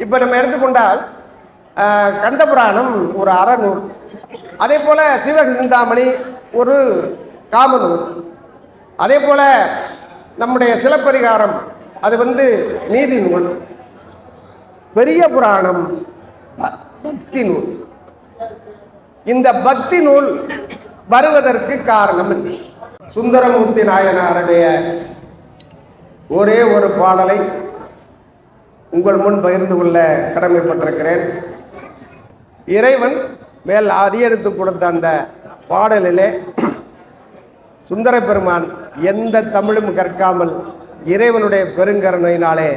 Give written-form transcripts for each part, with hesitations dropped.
இப்போ நம்ம எடுத்துக்கொண்டால் கந்தபுராணம் ஒரு அறநூல், அதே போல் சிவசிந்தாமணி ஒரு காமநூல், அதே போல் நம்முடைய சிலப்பதிகாரம் அது நீதி நூல், பெரிய புராணம் பக்தி நூல். இந்த பக்தி நூல் வருவதற்கு காரணம் சுந்தரமூர்த்தி நாயனாருடைய ஒரே ஒரு பாடலை உங்கள் முன் பகிர்ந்து கொள்ள கடமைப்பட்டிருக்கிறேன். இறைவன் மேல் அடியெடுத்து கொடுத்த அந்த பாடலிலே சுந்தர பெருமான் எந்த தமிழும் கற்காமல் இறைவனுடைய பெருங்கருணையினாலே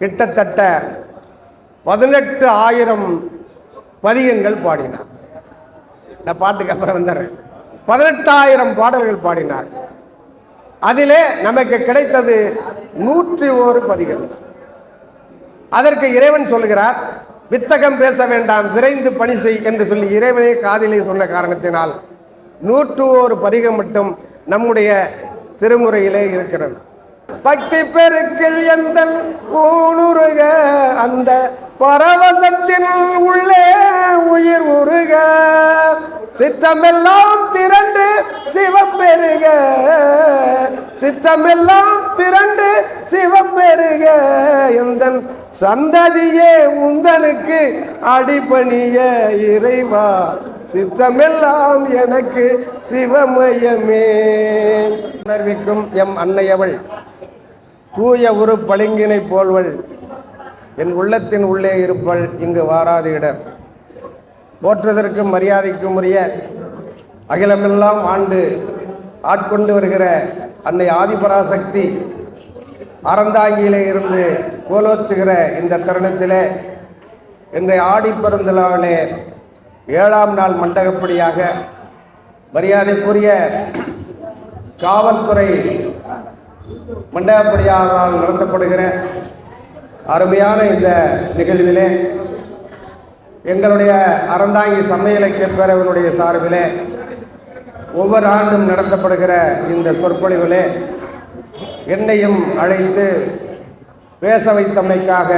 கிட்டத்தட்ட 18,000 பதிகங்கள் பாடினார். நான் பாட்டுக்கு அப்புறம் வந்துடுறேன். 18,000 பாடல்கள் பாடினார். அதிலே நமக்கு கிடைத்தது 101 பதிகம். அதற்கு இறைவன் சொல்லுகிறார், வித்தகம் பேச வேண்டாம், விரைந்து பணி செய் என்று சொல்லி இறைவனே காதிலே சொன்ன காரணத்தினால் 101 பதிகம் மட்டும் நம்முடைய திருமுறையிலே இருக்கிறது. பக்தி பெருக்கில் எந்த ஊனுருக அந்த பரவசத்தின் உள்ளே உயிர் உருக சித்தமெல்லாம் திரண்டு சிவம் பெருக சித்தமெல்லாம் திரண்டு சிவம் பெருக எந்தன் சந்ததியே உந்தனுக்கு அடிபணிய இறைவா சித்தமெல்லாம் எனக்கு சிவமயமே. உணர்விக்கும் எம் அன்னையவள் தூய உரு பளிங்கினை போல்வள் என் உள்ளத்தின் உள்ளே இருப்பள் இங்கு வாராது இடர். போற்றுவதற்கும் மரியாதைக்கும் உரிய அகிலமெல்லாம் ஆண்டு ஆட்கொண்டு வருகிற அன்னை ஆதிபராசக்தி அறந்தாங்கியிலே இருந்து கோலோச்சுகிற இந்த தருணத்திலே இன்றைய ஆடிப்பெருந்திழாவிலே 7ஆம் நாள் மண்டகப்படியாக மரியாதைக்குரிய காவல்துறை மண்டகப்படியாரால் நடத்தப்படுகிற அருமையான இந்த நிகழ்விலே எங்களுடைய அறந்தாங்கி சமய இலக்கிய பேரவனுடைய சார்பிலே ஒவ்வொரு ஆண்டும் நடத்தப்படுகிற இந்த சொற்பொழிவிலே என்னையும் அழைத்து பேச வைத்தமைக்காக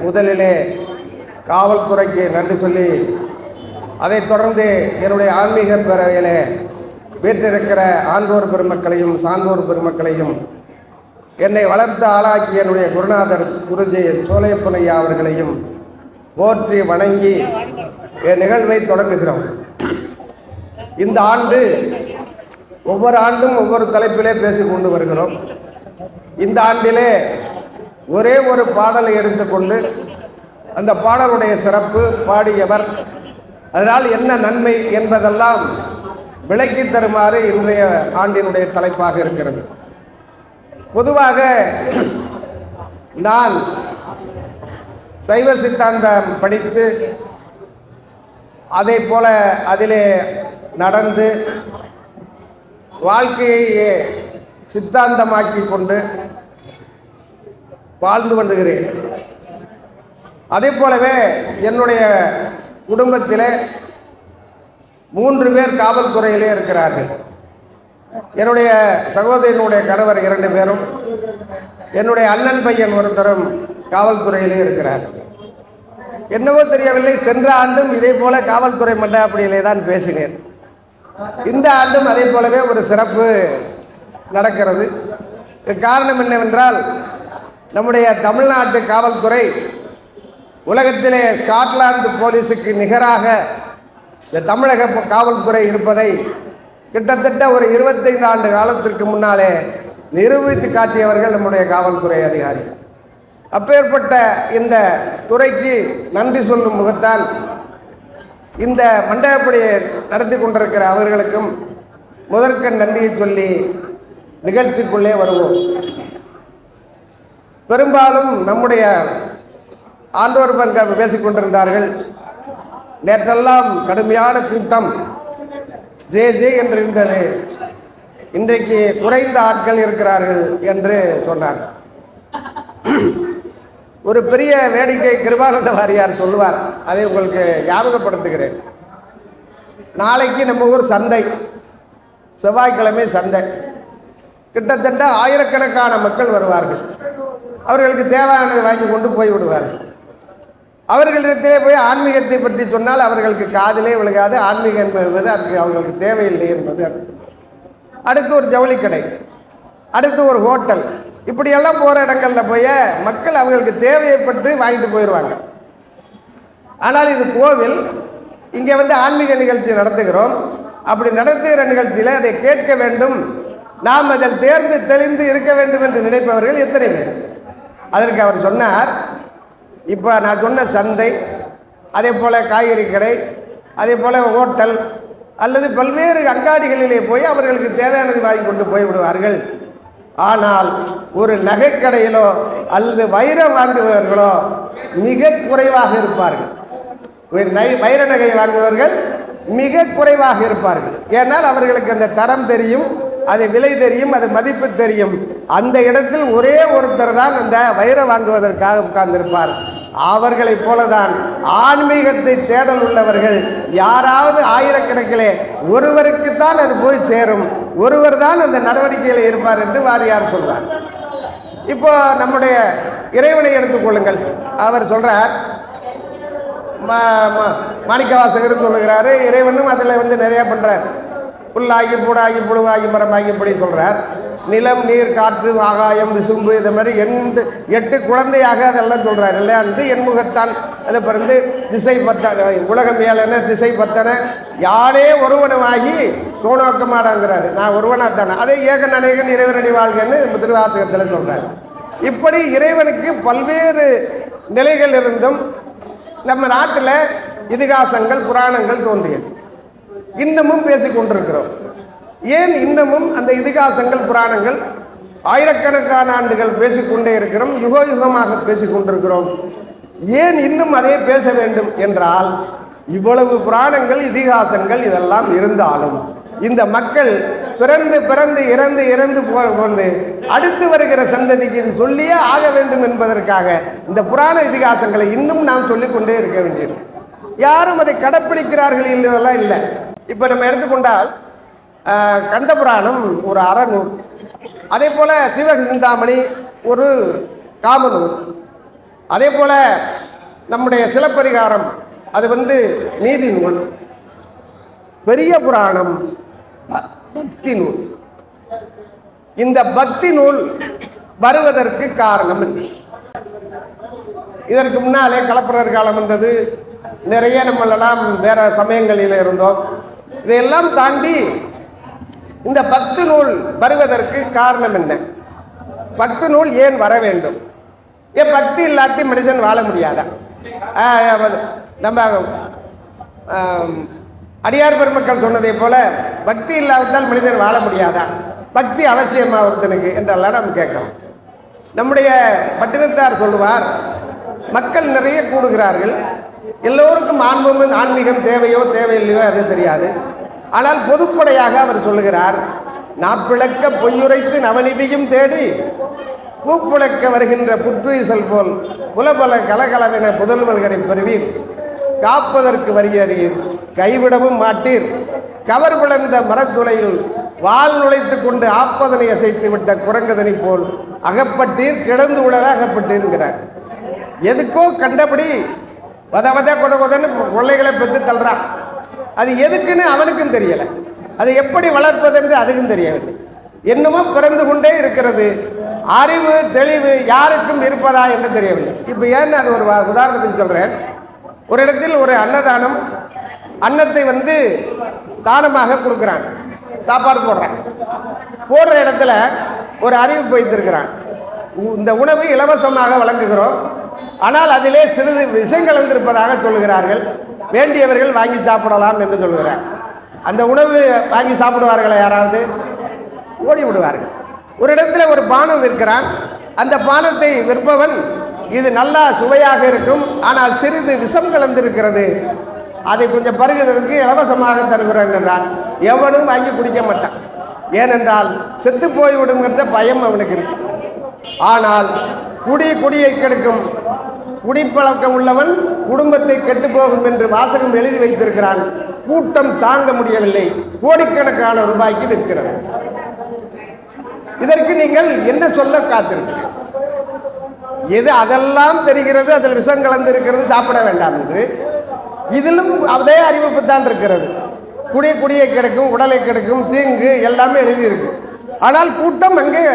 முதலிலே காவல்துறைக்கு நன்றி சொல்லி, அதைத் தொடர்ந்து என்னுடைய ஆன்மீக பேரவையிலே வீற்றிருக்கிற ஆண்டோர் பெருமக்களையும் சான்றோர் பெருமக்களையும் என்னை வளர்த்து ஆளாக்கிய என்னுடைய குருநாதர் குருஜி சோலையப்பனையா அவர்களையும் போற்றி வணங்கி என் நிகழ்வை தொடங்குகிறோம். இந்த ஆண்டு ஒவ்வொரு ஆண்டும் ஒவ்வொரு தலைப்பிலே பேசி கொண்டு வருகிறோம். இந்த ஆண்டிலே ஒரே ஒரு பாடலை எடுத்துக்கொண்டு அந்த பாடலுடைய சிறப்பு, பாடியவர், அதனால் என்ன நன்மை என்பதெல்லாம் விளக்கி தருமாறு இன்றைய ஆண்டினுடைய தலைப்பாக இருக்கிறது. பொதுவாக நான் சைவ சித்தாந்தம் படித்து அதே போல அதிலே நடந்து வாழ்க்கையை சித்தாந்தமாக்கி கொண்டு வாழ்ந்து வருகிறேன். அதே போலவே என்னுடைய குடும்பத்திலே 3 பேர் காவல்துறையிலே இருக்கிறார்கள். என்னுடைய சகோதரனுடைய கணவர் 2 பேரும், என்னுடைய அண்ணன் பையன் ஒருத்தரும் காவல்துறையிலே இருக்கிறார். என்னவோ தெரியவில்லை, சென்ற ஆண்டும் இதே போல காவல்துறை மண்டபப்படியிலே தான் பேசினேன். இந்த ஆண்டும் அதே போலவே ஒரு சிறப்பு நடக்கிறது. காரணம் என்னவென்றால், நம்முடைய தமிழ்நாட்டு காவல்துறை உலகத்திலே ஸ்காட்லாந்து போலீஸுக்கு நிகராக இந்த தமிழக காவல்துறை இருப்பதை கிட்டத்தட்ட ஒரு 25 ஆண்டு காலத்திற்கு முன்னாலே நிரூபித்து காட்டியவர்கள் நம்முடைய காவல்துறை அதிகாரிகள். அப்பேற்பட்ட இந்த துறைக்கு நன்றி சொல்லும் முகத்தால் இந்த மண்டபப்படியை நடத்தி கொண்டிருக்கிற அவர்களுக்கும் முதற்கண் நன்றியை சொல்லி நிகழ்ச்சிக்குள்ளே வருவோம். பெரும்பாலும் நம்முடைய ஆண்டோர் பெண்கள் பேசிக்கொண்டிருந்தார்கள். நேற்றெல்லாம் கடுமையான கூட்டம் ஜே ஜே என்று இருந்தது, இன்றைக்கு குறைந்த ஆட்கள் இருக்கிறார்கள் என்று சொன்னார். ஒரு பெரிய வேடிக்கை கிருபானந்த வாரியார் சொல்லுவார், அதை உங்களுக்கு ஞாபகப்படுத்துகிறேன். நாளைக்கு நம்ம ஊர் சந்தை, செவ்வாய்க்கிழமை சந்தை, கிட்டத்தட்ட ஆயிரக்கணக்கான மக்கள் வருவார்கள். அவர்களுக்கு தேவையானதை வாங்கி கொண்டு போய் விடுவார்கள். அவர்களிடத்திலே போய் ஆன்மீகத்தை பற்றி சொன்னால் அவர்களுக்கு காதிலே விழுகாது. ஆன்மீகம் என்பது அதுக்கு அவர்களுக்கு தேவையில்லை என்பது. அடுத்து ஒரு ஜவுளி கடை, அடுத்து ஒரு ஹோட்டல், இப்படியெல்லாம் போகிற இடங்களில் போய் மக்கள் அவர்களுக்கு தேவையப்பட்டு வாங்கிட்டு போயிடுவாங்க. ஆனால் இது கோவில், இங்கே வந்து ஆன்மீக நிகழ்ச்சி நடத்துகிறோம். அப்படி நடத்துகிற நிகழ்ச்சியில் அதை கேட்க வேண்டும், நாம் அதில் தேர்ந்து தெளிந்து இருக்க வேண்டும் என்று நினைப்பவர்கள் எத்தனை பேர்? அதற்கு அவர் சொன்னார், இப்போ நான் சொன்ன சந்தை, அதே போல் காய்கறி கடை, அதே போல் ஹோட்டல் அல்லது பல்வேறு அங்காடிகளிலே போய் அவர்களுக்கு தேவையானது வாங்கி கொண்டு போய் விடுவார்கள். ஆனால் ஒரு நகைக்கடையிலோ அல்லது வைரம் வாங்குபவர்களோ மிக குறைவாக இருப்பார்கள். வைர நகை வாங்குபவர்கள் மிக குறைவாக இருப்பார்கள். ஏன்னால் அவர்களுக்கு அந்த தரம் தெரியும், அது விலை தெரியும், அது மதிப்பு தெரியும். அந்த இடத்தில் ஒரே ஒருத்தர் தான் அந்த வைரம் வாங்குவதற்காக உட்கார்ந்திருப்பார். அவர்களைப் போலதான் ஆன்மீகத்தை தேடல் உள்ளவர்கள் யாராவது ஆயிரக்கணக்கிலே ஒருவருக்குத்தான் அது போய் சேரும், ஒருவர் தான் அந்த நடவடிக்கையில் இருப்பார் என்று வாரியார் சொல்றார். இப்போ நம்முடைய இறைவனை எடுத்துக்கொள்ளுங்கள். அவர் சொல்றார், மாணிக்கவாசகர் சொல்லுகிறாரு, இறைவனும் அதில் வந்து நிறைய பண்றார். புல்லாகி பூடாகி புழுவாகி மரமாகி இப்படி சொல்றார். நிலம், நீர், காற்று, ஆகாயம், விசும்பு, இது மாதிரி 8 குழந்தையாக அதெல்லாம் சொல்றாரு இல்லையா. வந்து எண்முகத்தான் அதை பிறந்து திசை பத்தன உலகம் ஏழன திசை பத்தன யானே ஒருவனமாகி சோனோக்கமாடாங்கிறாரு. நான் ஒருவனாத்தானே, அதே ஏகன் அநேகன் இறைவனடி வாழ்கன்னு திருவாசகத்தில் சொல்றாரு. இப்படி இறைவனுக்கு பல்வேறு நிலைகள் இருந்தும் நம்ம நாட்டில் இதிகாசங்கள் புராணங்கள் தோன்றியது. இன்னமும் பேசிக்கொண்டிருக்கிறோம். ஏன் இன்னமும் அந்த இதிகாசங்கள் புராணங்கள் ஆயிரக்கணக்கான ஆண்டுகள் பேசிக்கொண்டே இருக்கிறோம், யுக யுகமாக பேசிக்கொண்டிருக்கிறோம். ஏன் இன்னும் அதே பேச வேண்டும் என்றால், இவ்வளவு புராணங்கள் இதிகாசங்கள் இதெல்லாம் இருந்தாலும் இந்த மக்கள் பிறந்து பிறந்து இறந்து இறந்து போது அடுத்து வருகிற சந்ததிக்கு இது சொல்லியே ஆக வேண்டும் என்பதற்காக இந்த புராண இதிகாசங்களை இன்னும் நாம் சொல்லிக்கொண்டே இருக்க வேண்டியது. யாரும் அதை கடைப்பிடிக்கிறார்கள் இல்லதெல்லாம் இல்லை. இப்போ நம்ம எடுத்துக்கொண்டால் கந்தபுராணம் ஒரு அறநூல், அதே போல சிவசிந்தாமணி ஒரு காமநூல், அதே போல நம்முடைய சிலப்பதிகாரம் அது வந்து நீதி நூல், பெரிய புராணம் பக்தி நூல். இந்த பக்தி நூல் வருவதற்கு காரணம் என்ன? இதற்கு முன்னாலே கலப்பரர் காலம் வந்தது, நிறைய நம்மளெல்லாம் வேற சமயங்களில் இருந்தோம். இதையெல்லாம் தாண்டி இந்த பக்தி நூல் வருவதற்கு காரணம் என்ன? பக்தி நூல் ஏன் வர வேண்டும்? ஏன் பக்தி இல்லாட்டி மனுஷன் வாழ முடியாதா? நம்ம அடியார் பெருமக்கள் சொன்னதை போல பக்தி இல்லாவிட்டால் மனிதன் வாழ முடியாதா? பக்தி அவசியமா ஒருத்தனுக்கு என்றெல்லாம் நம்ம கேட்கலாம். நம்முடைய பட்டினத்தார் சொல்லுவார், மக்கள் நிறைய கூடுகிறார்கள், எல்லோருக்கும் ஆன்மீகம் தேவையோ தேவையில்லையோ அது தெரியாது. ஆனால் பொதுப்படையாக அவர் சொல்லுகிறார், நாப்பிழக்க பொய்யுரைத்து நவநிதியும் தேடி பூப்புழக்க வருகின்ற புற்றுஈசல் போல் புலபல கலகலவென புதல்வல்களை பெறுவீர், காப்பதற்கு வரியறீர், கைவிடவும் மாட்டீர், கவர் விளந்த மரத்துளையில் வால் நுழைத்து கொண்டு ஆப்பதனை அசைத்து விட்ட குரங்கதனை போல் அகப்பட்டீர், கிடந்து உடல அகப்பட்டீர்ங்கிறார். எதுக்கோ கண்டபடி கொதன்னு கொள்ளைகளை பெற்று தள்ளுறான். அது எதுக்குன்னு அவனுக்கும் தெரியலை, அதை எப்படி வளர்ப்பதென்று அதுக்கும் தெரியவில்லை. என்னமோ பிறந்து கொண்டே இருக்கிறது, அறிவு தெளிவு யாருக்கும் இருப்பதா என்று தெரியவில்லை. இப்போ ஏன்னு அது ஒரு உதாரணத்துக்கு சொல்கிறேன். ஒரு இடத்தில் ஒரு அன்னதானம், அன்னத்தை வந்து தானமாக கொடுக்குறான், சாப்பாடு போடுறான். போடுற இடத்துல ஒரு அறிவிப்பு வைத்திருக்கிறான், இந்த உணவு இலவசமாக வழங்குகிறோம், ஆனால் அதிலே சிறிது விஷம் கலந்திருப்பதாக சொல்லுகிறார்கள், வேண்டியவர்கள் வாங்கி சாப்பிடலாம் என்று சொல்லுகிறார். அந்த உணவு வாங்கி சாப்பிடுவார்களா? யாராவது ஓடி விடுவார்கள். ஒரு இடத்துல ஒரு பானம் விற்கிறான், அந்த பானத்தை விற்பவன் இது நல்லா சுவையாக இருக்கும், ஆனால் சிறிது விஷம் கலந்திருக்கிறது, அதை கொஞ்சம் பருகுவதற்கு இலவசமாக தருகிறேன் என்றால் எவனும் வாங்கி குடிக்க மாட்டான். ஏனென்றால் செத்து போய்விடும் என்ற பயம் அவனுக்கு இருக்கு. ஆனால் குடியை கெடுக்கும் குடிப்பழக்கம் உள்ளவன் குடும்பத்தை கெட்டு போகும் என்று வாசகம் எழுதி வைத்திருக்கிறான். கூட்டம் தாங்க முடியவில்லை, கோடிக்கணக்கான ரூபாய்க்கு விற்கிறது. இதற்கு நீங்கள் என்ன சொல்ல காத்திருக்கிறீர்கள்? எது அதெல்லாம் தெரிகிறது, அதில் விஷம் கலந்து இருக்கிறது, சாப்பிட வேண்டாம் என்று. இதிலும் அதே அறிவிப்பு தான் இருக்கிறது. குடியை கெடுக்கும், உடலை கெடுக்கும், தீங்கு எல்லாமே எழுதியிருக்கு. ஆனால் கூட்டம் அங்கே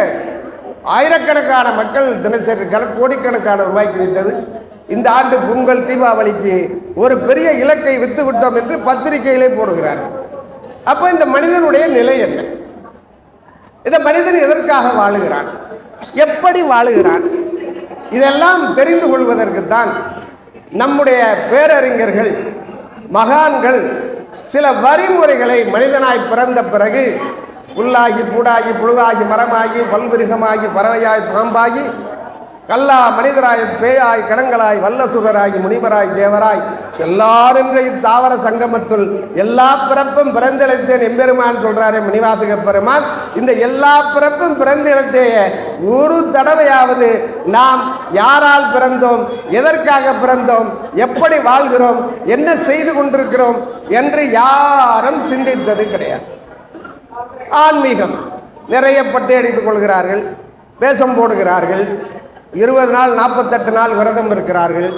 ஆயிரக்கணக்கான மக்கள் தினசரி கோடிக்கணக்கான ரூபாய்க்கு விட்டது. இந்த ஆண்டு பொங்கல் தீபாவளிக்கு ஒரு பெரிய இலக்கை வித்து விட்டோம் என்று பத்திரிகையிலே போடுகிறார். அப்போ இந்த மனிதனுடைய நிலை என்ன? இந்த மனிதன் எதற்காக வாழுகிறான், எப்படி வாழுகிறான், இதெல்லாம் தெரிந்து கொள்வதற்குத்தான் நம்முடைய பேரறிஞர்கள் மகான்கள் சில வரிமுறைகளை மனிதனாய் பிறந்த பிறகு புல்லாகி பூடாகி புழுவாகி மரமாகி பல்விருகமாகி பறவையாய் பாம்பாகி கல்லா மனிதராய் பேயாய் கணங்களாய் வல்லசுரராகி முனிவராய் தேவராய் செல்லாரென்ற இத்தாவர சங்கமத்துள் எல்லா பிறப்பும் பிறந்தெழுத்தேன் எம்பெருமான் சொல்றாரே மணிவாசக பெருமான். இந்த எல்லா பிறப்பும் பிறந்தெழுத்தேய ஒரு தடவையாவது நாம் யாரால் பிறந்தோம், எதற்காக பிறந்தோம், எப்படி வாழ்கிறோம், என்ன செய்து கொண்டிருக்கிறோம் என்று யாரும் சிந்தித்தது கிடையாது. ஆன்மீகம் நிறைய பட்டை அடித்துக் கொள்கிறார்கள், வேஷம் போடுகிறார்கள், 20 நாள் 48 நாள் விரதம் இருக்கிறார்கள்,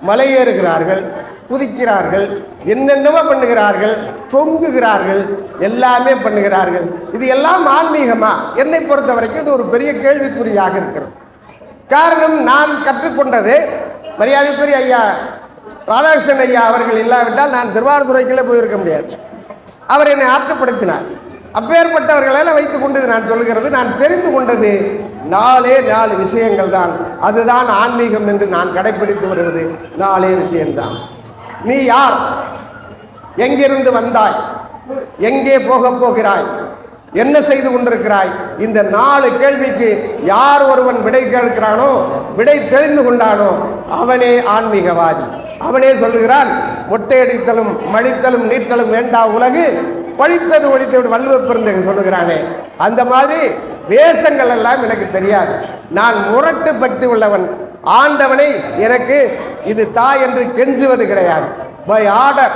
மலையேறுகிறார்கள், குதிக்கிறார்கள், என்னென்னவோ பண்ணுகிறார்கள், தொங்குகிறார்கள், எல்லாமே பண்ணுகிறார்கள். இது எல்லாம் ஆன்மீகமா? என்னை பொறுத்த வரைக்கும் இது ஒரு பெரிய கேள்விக்குறியாக இருக்கிறது. காரணம், நான் கற்றுக்கொண்டது மரியாதைக்குரிய ஐயா ராதாகிருஷ்ணன் ஐயா அவர்கள் இல்லாவிட்டால் நான் திருவாரூரைக்குள்ளே போயிருக்க முடியாது. அவர் என்னை ஆற்றுப்படுத்தினார். அப்பேற்பட்டவர்களெல்லாம் வைத்துக் கொண்டு நான் சொல்லுகிறது, நான் தெரிந்து கொண்டது 4 விஷயங்கள் தான். அதுதான் ஆன்மீகம் என்று நான் கடைபிடித்து வருவது 4 விஷயம்தான். நீ யார், எங்கிருந்து வந்தாய், எங்கே போகப் போகிறாய், என்ன செய்து கொண்டிருக்கிறாய், இந்த 4 கேள்விக்கு யார் ஒருவன் விடை கேட்கிறானோ, விடை தெரிந்து கொண்டானோ அவனே ஆன்மீகவாதி. அவனே சொல்லுகிறான், மொட்டையடித்தலும் மழித்தலும் நீட்டலும் வேண்டா உலகு படித்தது ஒழித்து வள்ளுவ பெருந்தகை சொல்லுகிறானே. அந்த மாதிரி வேஷங்கள் எல்லாம் எனக்கு தெரியாது. நான் முரட்டு பக்தி உள்ளவன். ஆண்டவனை எனக்கு இது தாய் என்று கெஞ்சுவது கிடையாது. பை ஆர்டர்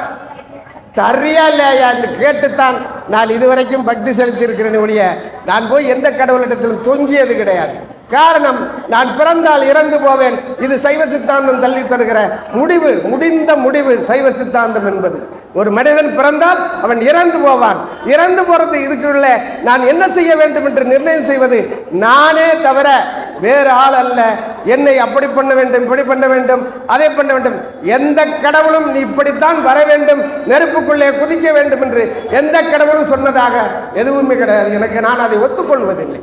சரியா இல்லையா என்று கேட்டுத்தான் நான் இதுவரைக்கும் பக்தி செலுத்தி இருக்கிறேன் ஒழிய நான் போய் எந்த கடவுளிடத்திலும் தொங்கியது கிடையாது. காரணம், நான் பிறந்தால் இறந்து போவேன். இது சைவ சித்தாந்தம் தள்ளி தருகிற முடிவு, முடிந்த முடிவு சைவ சித்தாந்தம் என்பது. ஒரு மனிதன் பிறந்தால் அவன் இறந்து போவான். இறந்து போறது இதுக்குள்ள நான் என்ன செய்ய வேண்டும் என்று நிர்ணயம் செய்வது நானே தவிர வேறு ஆள் அல்ல. என்னை அப்படி பண்ண வேண்டும், இப்படி பண்ண வேண்டும், அதை பண்ண வேண்டும். எந்த கடவுளும் நீ இப்படித்தான் வர வேண்டும், நெருப்புக்குள்ளே குதிக்க வேண்டும் என்று எந்த கடவுளும் சொன்னதாக எதுவுமே கிடையாது. எனக்கு நான் அதை ஒத்துக்கொள்வதில்லை.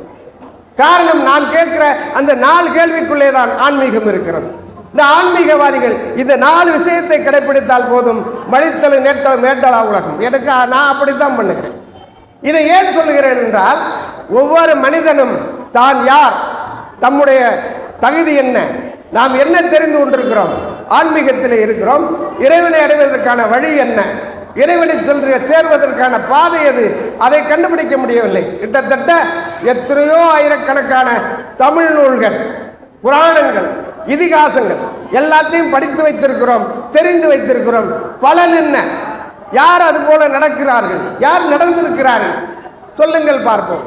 காரணம், நான் கேட்கிற அந்த 4 கேள்விக்குள்ளே தான் ஆன்மீகம் இருக்கிறது. இந்த ஆன்மீகவாதிகள் இந்த 4 விஷயத்தை கடைபிடித்தால் போதும், மழித்தல் நேட்டல் மேட்டலா உலகம். எனக்கு நான் அப்படித்தான் பண்ணுகிறேன். இதை ஏன் சொல்லுகிறேன் என்றால், ஒவ்வொரு மனிதனும் தான் யார், தம்முடைய தகுதி என்ன, நாம் என்ன தெரிந்து கொண்டிருக்கிறோம், ஆன்மீகத்தில் இருக்கிறோம், இறைவனை அடைவதற்கான வழி என்ன, இறைவனை சேர்வதற்கான பாதை எது, அதை கண்டுபிடிக்க முடியவில்லை. கிட்டத்தட்ட எத்தனையோ ஆயிரக்கணக்கான தமிழ் நூல்கள், புராணங்கள், இதிகாசங்கள் எல்லாத்தையும் படித்து வைத்திருக்கிறோம், தெரிந்து வைத்திருக்கிறோம். பலன் என்ன? யார் அது போல நடக்கிறார்கள், யார் நடந்திருக்கிறார்கள், சொல்லுங்கள் பார்ப்போம்.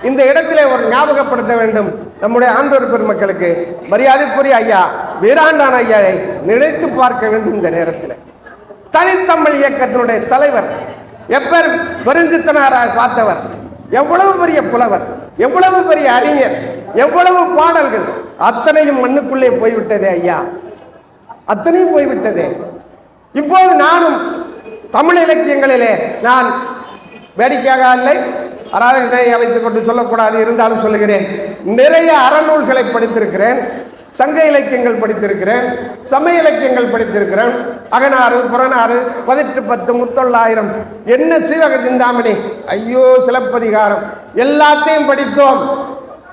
இந்த இடத்திலே ஒரு ஞாபகப்படுத்த வேண்டும் நம்முடைய ஆண்டோர் பெருமக்களுக்கு. மரியாதைக்குரிய ஐயா வீராண்டான் ஐயாவை நினைத்து பார்க்க வேண்டும். இந்த நேரத்தில் தனித்தமிழ் இயக்கத்தினுடைய தலைவர், எப்பர் பெருஞ்சித்தனாராய் பார்த்தவர், எவ்வளவு பெரிய புலவர், எவ்வளவு பெரிய அறிஞர், எவ்வளவு பாடல்கள், அத்தனையும் மண்ணுக்குள்ளே போய்விட்டதே ஐயா, அத்தனையும் போய்விட்டதே. இப்போது நானும் தமிழ் இலக்கியங்களிலே நான் வேடிக்கையாக இல்லை, அராதனையை வைத்துக் கொண்டு சொல்லக்கூடாது, இருந்தாலும் சொல்லுகிறேன். நிறைய அறநூல்களை படித்திருக்கிறேன், சங்க இலக்கியங்கள் படித்திருக்கிறேன், சமய இலக்கியங்கள் படித்திருக்கிறேன். அகனாறு, புறநாறு, 1810, முத்தொள்ளாயிரம், என்ன சீவக சிந்தாமணி, ஐயோ சிலப்பதிகாரம், எல்லாத்தையும் படித்தோம்,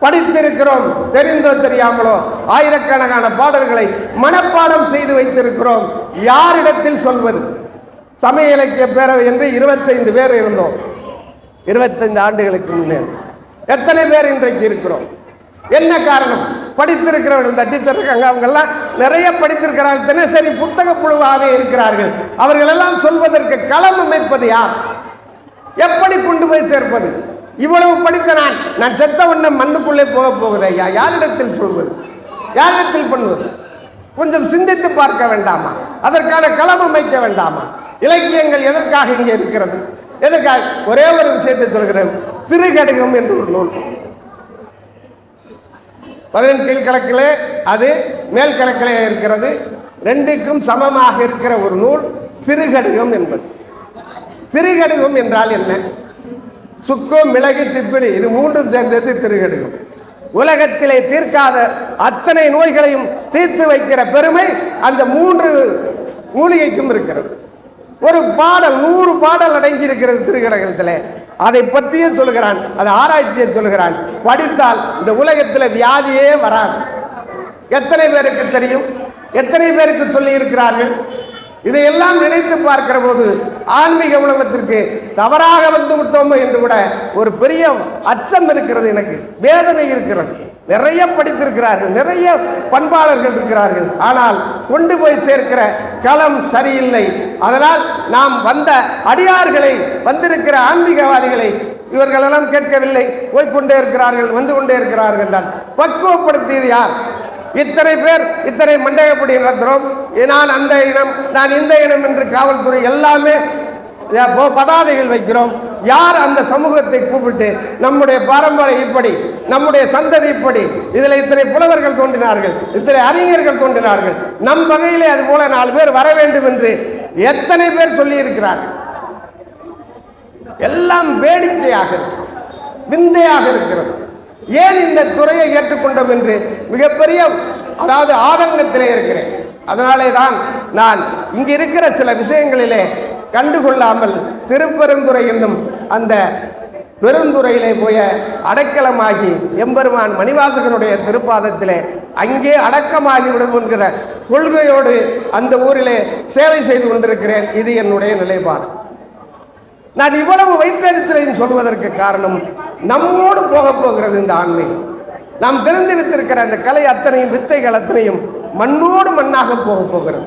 படித்திருக்கிறோம். தெரிந்தோ தெரியாமலோ ஆயிரக்கணக்கான பாடல்களை மனப்பாடம் செய்து வைத்திருக்கிறோம். யாரிடத்தில் சொல்வது? சமய இலக்கிய பேரவை என்று 25 பேர் இருந்தோம் 25 ஆண்டுகளுக்கு முன்னே. எத்தனை பேர் இன்றைக்கு இருக்கிறோம்? என்ன காரணம்? படித்திருக்கிறவர்கள், இந்த டீச்சர் இருக்காங்க, அவங்கெல்லாம் நிறைய படித்திருக்கிறார்கள், தினசரி புத்தக புழுவாகவே இருக்கிறார்கள். அவர்கள் எல்லாம் சொல்வதற்கு களம் அமைப்பது யார்? எப்படி கொண்டு போய் சேர்ப்பது? இவ்வளவு படித்த நான் செத்த வண்ணம் மண்ணுக்குள்ளே போக போகுது ஐயா, யாரிடத்தில் சொல்வது? யாரிடத்தில் பண்ணுவது? கொஞ்சம் சிந்தித்து பார்க்க வேண்டாமா? அதற்கான களம் அமைக்க வேண்டாமா? இலக்கியங்கள் எதற்காக இங்கே இருக்கிறது? எதற்காக? ஒரே ஒரு விஷயத்தை சொல்கிறேன். திருக்கடிகம் என்று ஒரு நூல் 17 கீழ்கணக்கிலே, அது மேல் கணக்கிலே இருக்கிறது. ரெண்டுக்கும் சமமாக இருக்கிற ஒரு நூல் திருக்கடிகம் என்பது. திருக்கடிகம் என்றால் என்ன? சுக்கு, மிளகு, திப்பிலி, இது மூன்றும் சேர்ந்தது திருக்கடிகம். உலகத்திலே தீர்க்காத அத்தனை நோய்களையும் தீர்த்து வைக்கிற பெருமை அந்த 3 மூலிகைக்கும் இருக்கிறது. ஒரு பாடல் 100 பாடல் அடங்கியிருக்கிறது திருக்கடிகத்திலே. அதை பற்றியும் சொல்கிறான், அதை ஆராய்ச்சியை சொல்கிறான். படித்தால் இந்த உலகத்தில் வியாதியே வராது. எத்தனை பேருக்கு தெரியும்? எத்தனை பேருக்கு சொல்லி இருக்கிறார்கள்? இதையெல்லாம் நினைத்து பார்க்கிற போது ஆன்மீக உலகத்திற்கு தவறாக வந்து விட்டோமோ என்று கூட ஒரு பெரிய அச்சம் இருக்கிறது, எனக்கு வேதனை இருக்கிறது. நிறைய படித்திருக்கிறார்கள், நிறைய பண்பாளர்கள் இருக்கிறார்கள், ஆனால் கொண்டு போய் சேர்க்கிற களம் சரியில்லை. அதனால் நாம் வந்த அடியார்களை, வந்திருக்கிற ஆன்மீகவாதிகளை இவர்களெல்லாம் கேட்கவில்லை, போய்கொண்டே இருக்கிறார்கள், வந்து கொண்டே இருக்கிறார்கள் என்றால் பக்குவப்படுத்தியது யார்? இத்தனை பேர் இத்தனை மண்டகப்படி நடத்துகிறோம். நான் அந்த இனம், நான் இந்த இனம் என்று காவல்துறை எல்லாமே பதாதைகள் வைக்கிறோம். யார் அந்த சமூகத்தை கூப்பிட்டு நம்முடைய பாரம்பரியம் இப்படி, நம்முடைய சந்ததி இப்படி, இதில் இத்தனை புலவர்கள் தோன்றினார்கள், இத்தனை அறிஞர்கள் தோன்றினார்கள், நம் வகையிலே அது போல 4 பேர் வர வேண்டும் என்று எத்தனை பேர் சொல்லி இருக்கிறார்கள்? எல்லாம் வேடிக்கையாக இருக்கிறது, விந்தையாக இருக்கிறது. ஏன் இந்த துறையை ஏற்றுக்கொண்டோம் என்று மிகப்பெரிய ஆதங்கத்திலே இருக்கிறேன். அதனாலே தான் நான் இங்கு இருக்கிற சில விஷயங்களிலே கண்டுகொள்ளாமல் திருப்பெருந்துறை என்னும் அந்த பெருந்துறையிலே போய அடைக்கலமாகி எம்பெருமான் மணிவாசகனுடைய திருப்பாதத்திலே அங்கே அடக்கமாகி விடும் என்கிற கொள்கையோடு அந்த ஊரிலே சேவை செய்து கொண்டிருக்கிறேன். இது என்னுடைய நிலைப்பாடு. நான் இவ்வளவு வயிற்றெழுச்சலையும் சொல்வதற்கு காரணம், நம்மோடு போகிறது இந்த ஆன்மீகம். நாம் தெரிந்து வைத்திருக்கிற அந்த கலை அத்தனையும், வித்தைகள் அத்தனையும் மண்ணோடு மண்ணாக போகிறது.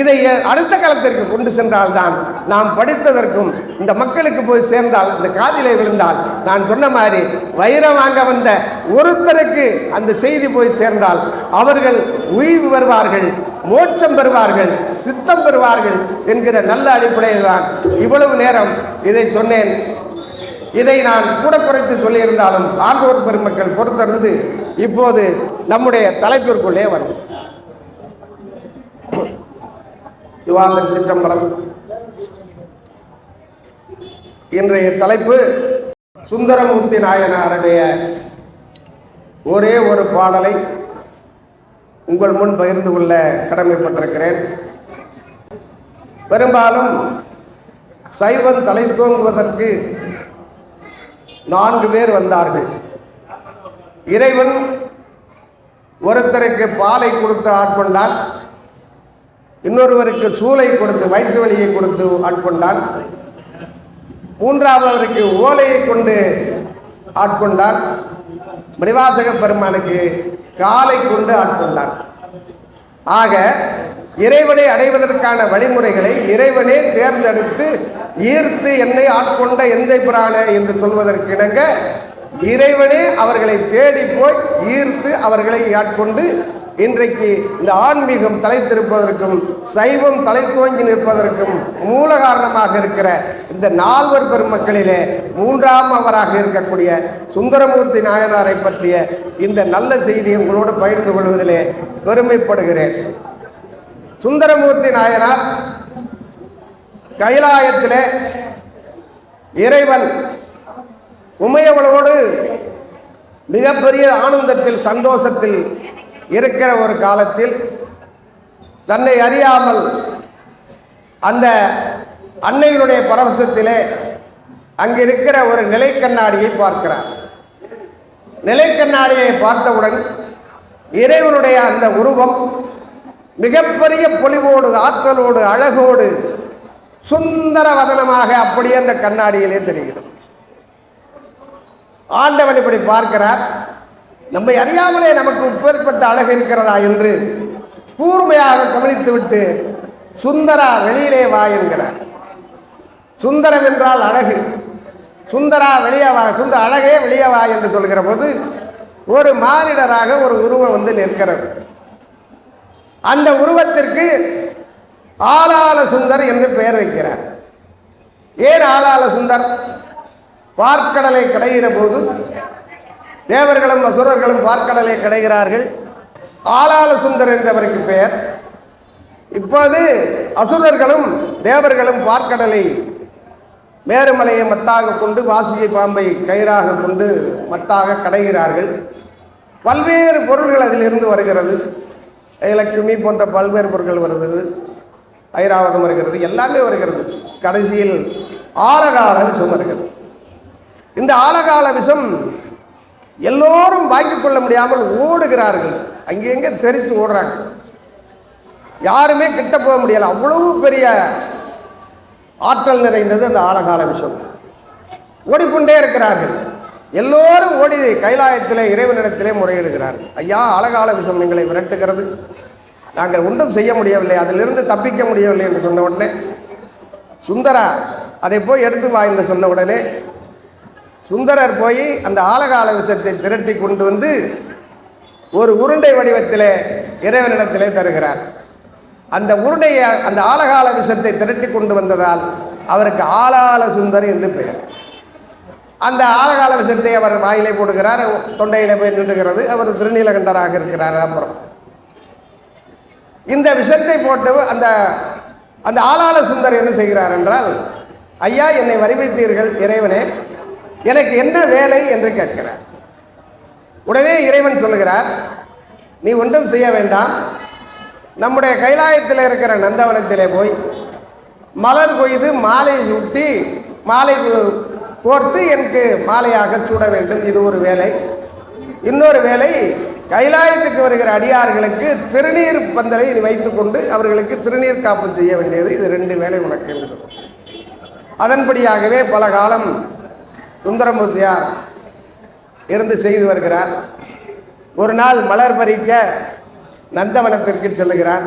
இதை அடுத்த காலத்திற்கு கொண்டு சென்றால்தான் நாம் படித்ததற்கும் இந்த மக்களுக்கு போய் சேர்ந்தால், இந்த காதிலே விழுந்தால், நான் சொன்ன மாதிரி வைரம் வாங்க வந்த ஒருத்தருக்கு அந்த செய்தி போய் சேர்ந்தால் அவர்கள் உயிர் வருவார்கள், மோட்சம் பெறுவார்கள், சித்தம் பெறுவார்கள் என்கிற நல்ல அடிப்படையில் தான் இவ்வளவு நேரம் இதை சொன்னேன். இதை நான் கூட குறைத்து சொல்லியிருந்தாலும் ஆண்டோர் பெருமக்கள் பொறுத்திருந்து இப்போது நம்முடைய தலைப்பிற்குள்ளே வரும். சிவாந்தன் சிற்றம்பலம். இன்றைய தலைப்பு சுந்தரமூர்த்தி நாயனாருடைய ஒரே ஒரு பாடலை உங்கள் முன் பகிர்ந்து கொள்ள கடமைப்பட்டிருக்கிறேன். பெரும்பாலும் சைவம் தலை தோங்குவதற்கு 4 பேர் வந்தார்கள். இறைவன் ஒருத்தருக்கு பாலை கொடுத்து ஆட்கொண்டான், இன்னொருவருக்கு சூளை கொடுத்து வயிற்று வலியை கொடுத்து ஆட்கொண்டான், 3ஆவதற்கு ஓலையை கொண்டு ஆட்கொண்டான், மணிவாசக பெருமானுக்கு காலை கொண்டு ஆட்கொண்டான். ஆக இறைவனை அடைவதற்கான வழிமுறைகளை இறைவனே தேர்ந்தெடுத்து ஈர்த்து என்னை ஆட்கொண்ட எந்தை பிரான என்று சொல்வதற்கிணங்க இறைவனே அவர்களை தேடி போய் ஈர்த்து அவர்களை ஆட்கொண்டு இன்றைக்கு இந்த ஆன்மீகம் தலைத்திருப்பதற்கும் சைவம் தலை துவங்கி நிற்பதற்கும் மூல காரணமாக இருக்கிற இந்த 4 பெருமக்களிலே 3ஆமவராக இருக்கக்கூடிய சுந்தரமூர்த்தி நாயனாரை பற்றிய இந்த நல்ல செய்தியை உங்களோடு பகிர்ந்து கொள்வதிலே பெருமைப்படுகிறேன். சுந்தரமூர்த்தி நாயனார் கைலாயத்திலே இறைவன் உமையவளோடு மிகப்பெரிய ஆனந்தத்தில் சந்தோஷத்தில் இருக்கிற ஒரு காலத்தில் தன்னை அறியாமல் அந்த அன்னையினுடைய பரவசத்திலே அங்கிருக்கிற ஒரு நிலைக்கண்ணாடியை பார்க்கிறார். நிலைக்கண்ணாடியை பார்த்தவுடன் இறைவனுடைய அந்த உருவம் மிகப்பெரிய பொலிவோடு, ஆற்றலோடு, அழகோடு, சுந்தர வதனமாக அப்படியே அந்த கண்ணாடியிலே தெரிகிறது. ஆண்டவன் இப்படி பார்க்கிறார். நம்மை அறியாமலே நமக்கு உப்பேற்பட்ட அழகு இருக்கிறதா என்று கூர்மையாக கவனித்துவிட்டு சுந்தரா வெளியிலே வா என்கிறார். சுந்தரம் என்றால் அழகு. சுந்தரா வெளியே வா, சுந்தர அழகே வெளியே வா என்று சொல்கிற போது ஒரு மானிடராக ஒரு உருவம் வந்து நிற்கிறது. அந்த உருவத்திற்கு ஆளாள சுந்தர் என்று பெயர் வைக்கிறார். ஏன் ஆளாள சுந்தர்? பார்க்கடலை கடைகிற போது தேவர்களும் அசுரர்களும் பார்க்கடலை கடைகிறார்கள். ஆளாள சுந்தர் என்றவருக்கு பெயர். இப்போது அசுரர்களும் தேவர்களும் பார்க்கடலை மேருமலையை மத்தாக கொண்டு வாசிகை பாம்பை கயிறாக கொண்டு மத்தாக கடைகிறார்கள். பல்வேறு பொருள்கள் அதிலிருந்து வருகிறது. இலக்குமி போன்ற பல்வேறு பொருட்கள் வருகிறது, ஐராவதம் வருகிறது, எல்லாமே வருகிறது. கடைசியில் ஆலகால விஷம் வருகிறது. இந்த ஆலகால விஷம் எல்லோரும் வாங்கிக் கொள்ள முடியாமல் ஓடுகிறார்கள். அங்கெங்கே தெரித்து ஓடுறாங்க. யாருமே கிட்ட போக முடியல. அவ்வளவு பெரிய ஆற்றல் நிறைந்தது அந்த ஆலகால விஷம். ஓடிக்கொண்டே இருக்கிறார்கள். எல்லோரும் ஓடி கைலாயத்திலே இறைவனிடத்திலே முறையிடுகிறார்கள். ஐயா, ஆலகால விஷம் எங்களை விரட்டுகிறது, நாங்கள் ஒன்றும் செய்ய முடியவில்லை, அதிலிருந்து தப்பிக்க முடியவில்லை என்று சொன்ன உடனே சுந்தரா அதை போய் எடுத்து வா என்று சொன்ன உடனே சுந்தரர் போய் அந்த ஆலகால விஷத்தை திரட்டி கொண்டு வந்து ஒரு உருண்டை வடிவத்திலே இறைவனிடத்திலே தருகிறார். அந்த உருண்டையை, அந்த ஆலகால விஷத்தை திரட்டி கொண்டு வந்ததால் அவருக்கு ஆளாள சுந்தர் என்று பெயர். அந்த ஆலகால விஷத்தை அவர் வாயிலே போடுகிறார், தொண்டையிலே போய் நின்றுகிறது. அவர் திருநீலகண்டராக இருக்கிறார். அப்புறம் இந்த விஷத்தை போட்டு அந்த அந்த ஆளாள சுந்தர் என்ன செய்கிறார் என்றால், ஐயா, என்னை வரிவைத்தீர்கள் இறைவனே, எனக்கு என்ன வேலை என்று கேட்கிறார். உடனே இறைவன் சொல்லுகிறார், நீ ஒன்றும் செய்ய வேண்டாம், நம்முடைய கைலாயத்தில் இருக்கிற நந்தவனத்திலே போய் மலர் கொய்து மாலை சுட்டி மாலை கோர்த்து எனக்கு மாலையாக சூட வேண்டும். இது ஒரு வேலை. இன்னொரு வேலை, கைலாயத்துக்கு வருகிற அடியார்களுக்கு திருநீர் பந்தலை வைத்துக்கொண்டு அவர்களுக்கு திருநீர் காப்பு செய்ய வேண்டியது. இது 2 வேலை உனக்கு என்று சொல்லும். அதன்படியாகவே பல காலம் சுந்தரமூர்த்தியார் இருந்து செய்து வருகிறார். ஒரு நாள் மலர் பறிக்க நந்தவனத்திற்கு செல்லுகிறார்.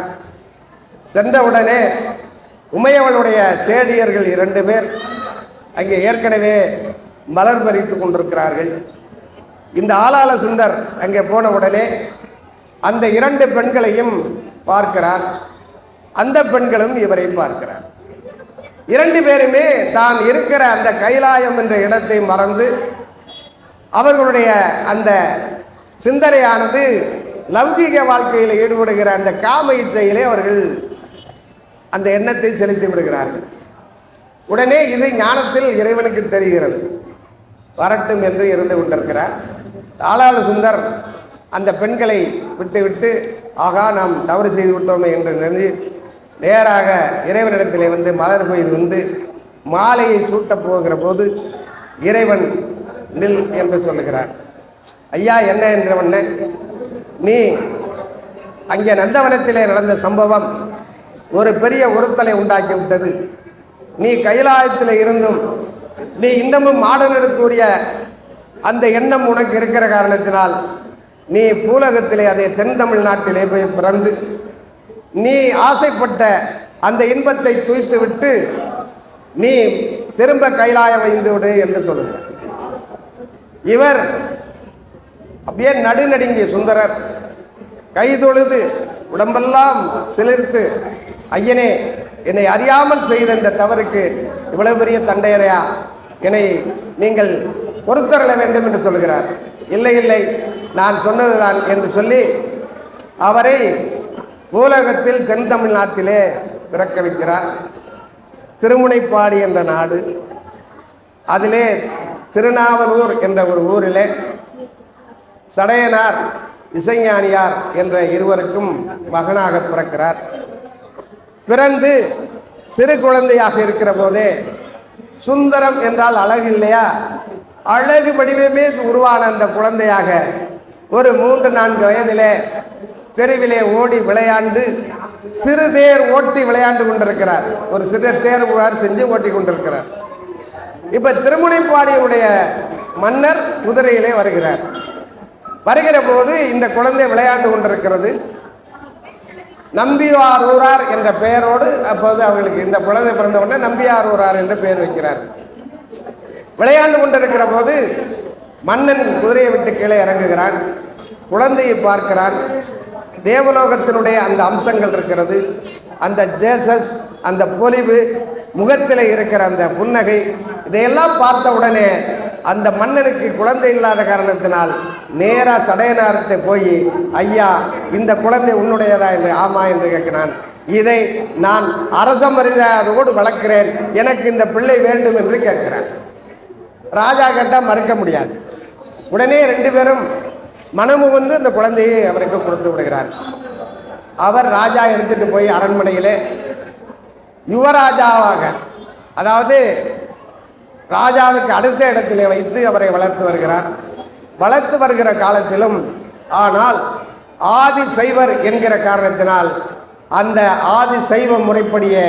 சென்றவுடனே உமையவளுடைய சேடியர்கள் 2 பேர் அங்கே ஏற்கனவே மலர் பறித்து கொண்டிருக்கிறார்கள். இந்த ஆளாள சுந்தர் அங்கே போன உடனே அந்த 2 பெண்களையும் பார்க்கிறார். அந்த பெண்களும் இவரை பார்க்கிறார். 2 பேருமே தான் இருக்கிற அந்த கைலாயம் என்ற இடத்தை மறந்து அவர்களுடைய அந்த சிந்தனையானது லௌகீக வாழ்க்கையில் ஈடுபடுகிற அந்த காம இச்சையிலே அவர்கள் அந்த எண்ணத்தை செலுத்தி விடுகிறார்கள். உடனே இது ஞானத்தில் இறைவனுக்கு தெரிகிறது. வரட்டும் என்று இருந்து கொண்டிருக்கிறார். ஆளாள சுந்தர் அந்த பெண்களை விட்டு ஆகா, நாம் தவறு செய்து விட்டோமே என்று நினைந்து நேராக இறைவனிடத்திலே வந்து மலர் கோயில் வந்து மாலையை சூட்டப் போகிற போது இறைவன் நில் என்று சொல்லுகிறார். ஐயா, என்ன என்றவண்ண, நீ அங்கே நந்தவனத்திலே நடந்த சம்பவம் ஒரு பெரிய உறுத்தலை உண்டாக்கிவிட்டது. நீ கைலாயத்தில் இருந்தும் நீ இன்னமும் மாடனெடுக்கக்கூடிய அந்த எண்ணம் உனக்கு இருக்கிற காரணத்தினால் நீ பூலகத்திலே, அதே தென் தமிழ்நாட்டிலே போய் பிறந்து நீ ஆசைப்பட்ட அந்த இன்பத்தை துய்த்து விட்டு நீ திரும்ப கைலாயம் வைந்து விடு என்று சொல்லுகிறார். இவர் அப்படியே நடுநடுங்கிய சுந்தரர் கைதொழுது உடம்பெல்லாம் சிலிர்த்து, ஐயனே, என்னை அறியாமல் செய்த இந்த தவறுக்கு இவ்வளவு பெரிய தண்டையரையா, என்னை நீங்கள் பொறுத்தரல வேண்டும் என்று சொல்கிறார். இல்லை இல்லை, நான் சொன்னதுதான் என்று சொல்லி அவரை பூலகத்தில் தென் தமிழ்நாட்டிலே பிறக்க வைக்கிறார். திருமுனைப்பாடி என்ற நாடு, அதிலே திருநாவலூர் என்ற ஒரு ஊரிலே சடையனார் இசைஞானியார் என்ற இருவருக்கும் மகனாக பிறக்கிறார். பிறந்து சிறு குழந்தையாக இருக்கிற போதே, சுந்தரம் என்றால் அழகு இல்லையா, அழகு வடிவமே உருவான அந்த குழந்தையாக ஒரு 3-4 வயதிலே தெருவிலே ஓடி விளையாண்டு சிறு தேர் ஓட்டி விளையாண்டு கொண்டிருக்கிறார். ஒரு சிறு தேர் செஞ்சு ஓட்டி கொண்டிருக்கிறார். இப்ப திருமுனைப்பாடியுடைய மன்னர் குதிரையிலே வருகிறார். வருகிற போது இந்த குழந்தை விளையாண்டு கொண்டிருக்கிறது. நம்பியாரூரார் என்ற பெயரோடு அப்போது அவர்களுக்கு இந்த குழந்தை பிறந்த உடனே நம்பியாரூரார் என்ற பெயர் வைக்கிறார். விளையாண்டு கொண்டிருக்கிற போது மன்னன் குதிரையை விட்டு கீழே இறங்குகிறான். குழந்தையை பார்க்கிறான். தேவலோகத்தினுடைய அந்த அம்சங்கள் இருக்கிறது. அந்த ஜேசஸ், அந்த பொலிவு, முகத்தில் இருக்கிற அந்த புன்னகை, இதையெல்லாம் பார்த்த உடனே அந்த மன்னனுக்கு குழந்தை இல்லாத காரணத்தினால் நேராக சடையனார்கிட்ட போய், ஐயா இந்த குழந்தை உன்னுடையதா என்று. ஆமா என்று கேட்கிறான். இதை நான் அரச மரியாதையோடு வளர்க்கிறேன், எனக்கு இந்த பிள்ளை வேண்டும் என்று கேட்கிறான். ராஜா கேட்டால் மறுக்க முடியாது. உடனே 2 பேரும் மனமு வந்து இந்த குழந்தையை அவருக்கு கொடுத்து விடுகிறார். அவர் ராஜா எடுத்துட்டு போய் அரண்மனையிலே யுவராஜாவாக, அதாவது ராஜாவுக்கு அடுத்த இடத்திலே வைத்து அவரை வளர்த்து வருகிறார். வளர்த்து வருகிற காலத்திலும் ஆனால் ஆதி சைவர் என்கிற காரணத்தினால் அந்த ஆதி சைவ முறைப்படியே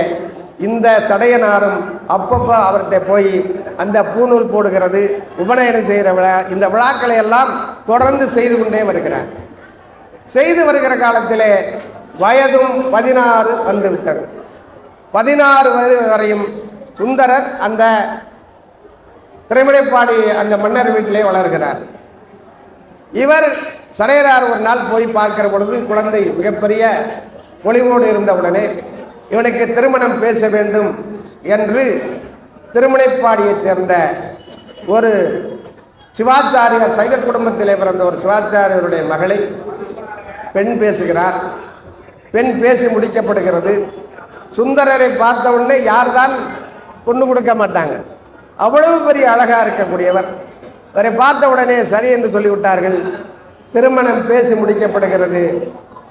இந்த சடையனாரும் அப்பப்போ அவர்கிட்ட போய் அந்த பூநூல் போடுகிறது, உபநயனம் செய்கிற விழா, இந்த விழாக்களை எல்லாம் தொடர்ந்து செய்து கொண்டே வருகிறார். செய்து வருகிற காலத்திலே வயதும் 16 வந்துவிட்டது. 16 வயது வரையும் சுந்தரர் அந்த திரைமலைப்பாடி அந்த மன்னர் வீட்டிலே வளர்கிறார். இவர் சடையனார் ஒரு நாள் போய் பார்க்கிற பொழுது குழந்தை மிகப்பெரிய பொலிவோடு இருந்தவுடனே இவனுக்கு திருமணம் பேச வேண்டும் என்று திருமலைப்பாடியைச் சேர்ந்த ஒரு சிவாச்சாரியார், சைவ குடும்பத்திலே பிறந்த ஒரு சிவாச்சாரியருடைய மகளை பெண் பேசுகிறார். பெண் பேசி முடிக்கப்படுகிறது. சுந்தரரை பார்த்த உடனே யார்தான் பொண்ணு கொடுக்க மாட்டாங்க, அவ்வளவு பெரிய அழகாக இருக்கக்கூடியவர். அவரை பார்த்த உடனே சரி என்று சொல்லிவிட்டார்கள். திருமணம் பேசி முடிக்கப்படுகிறது.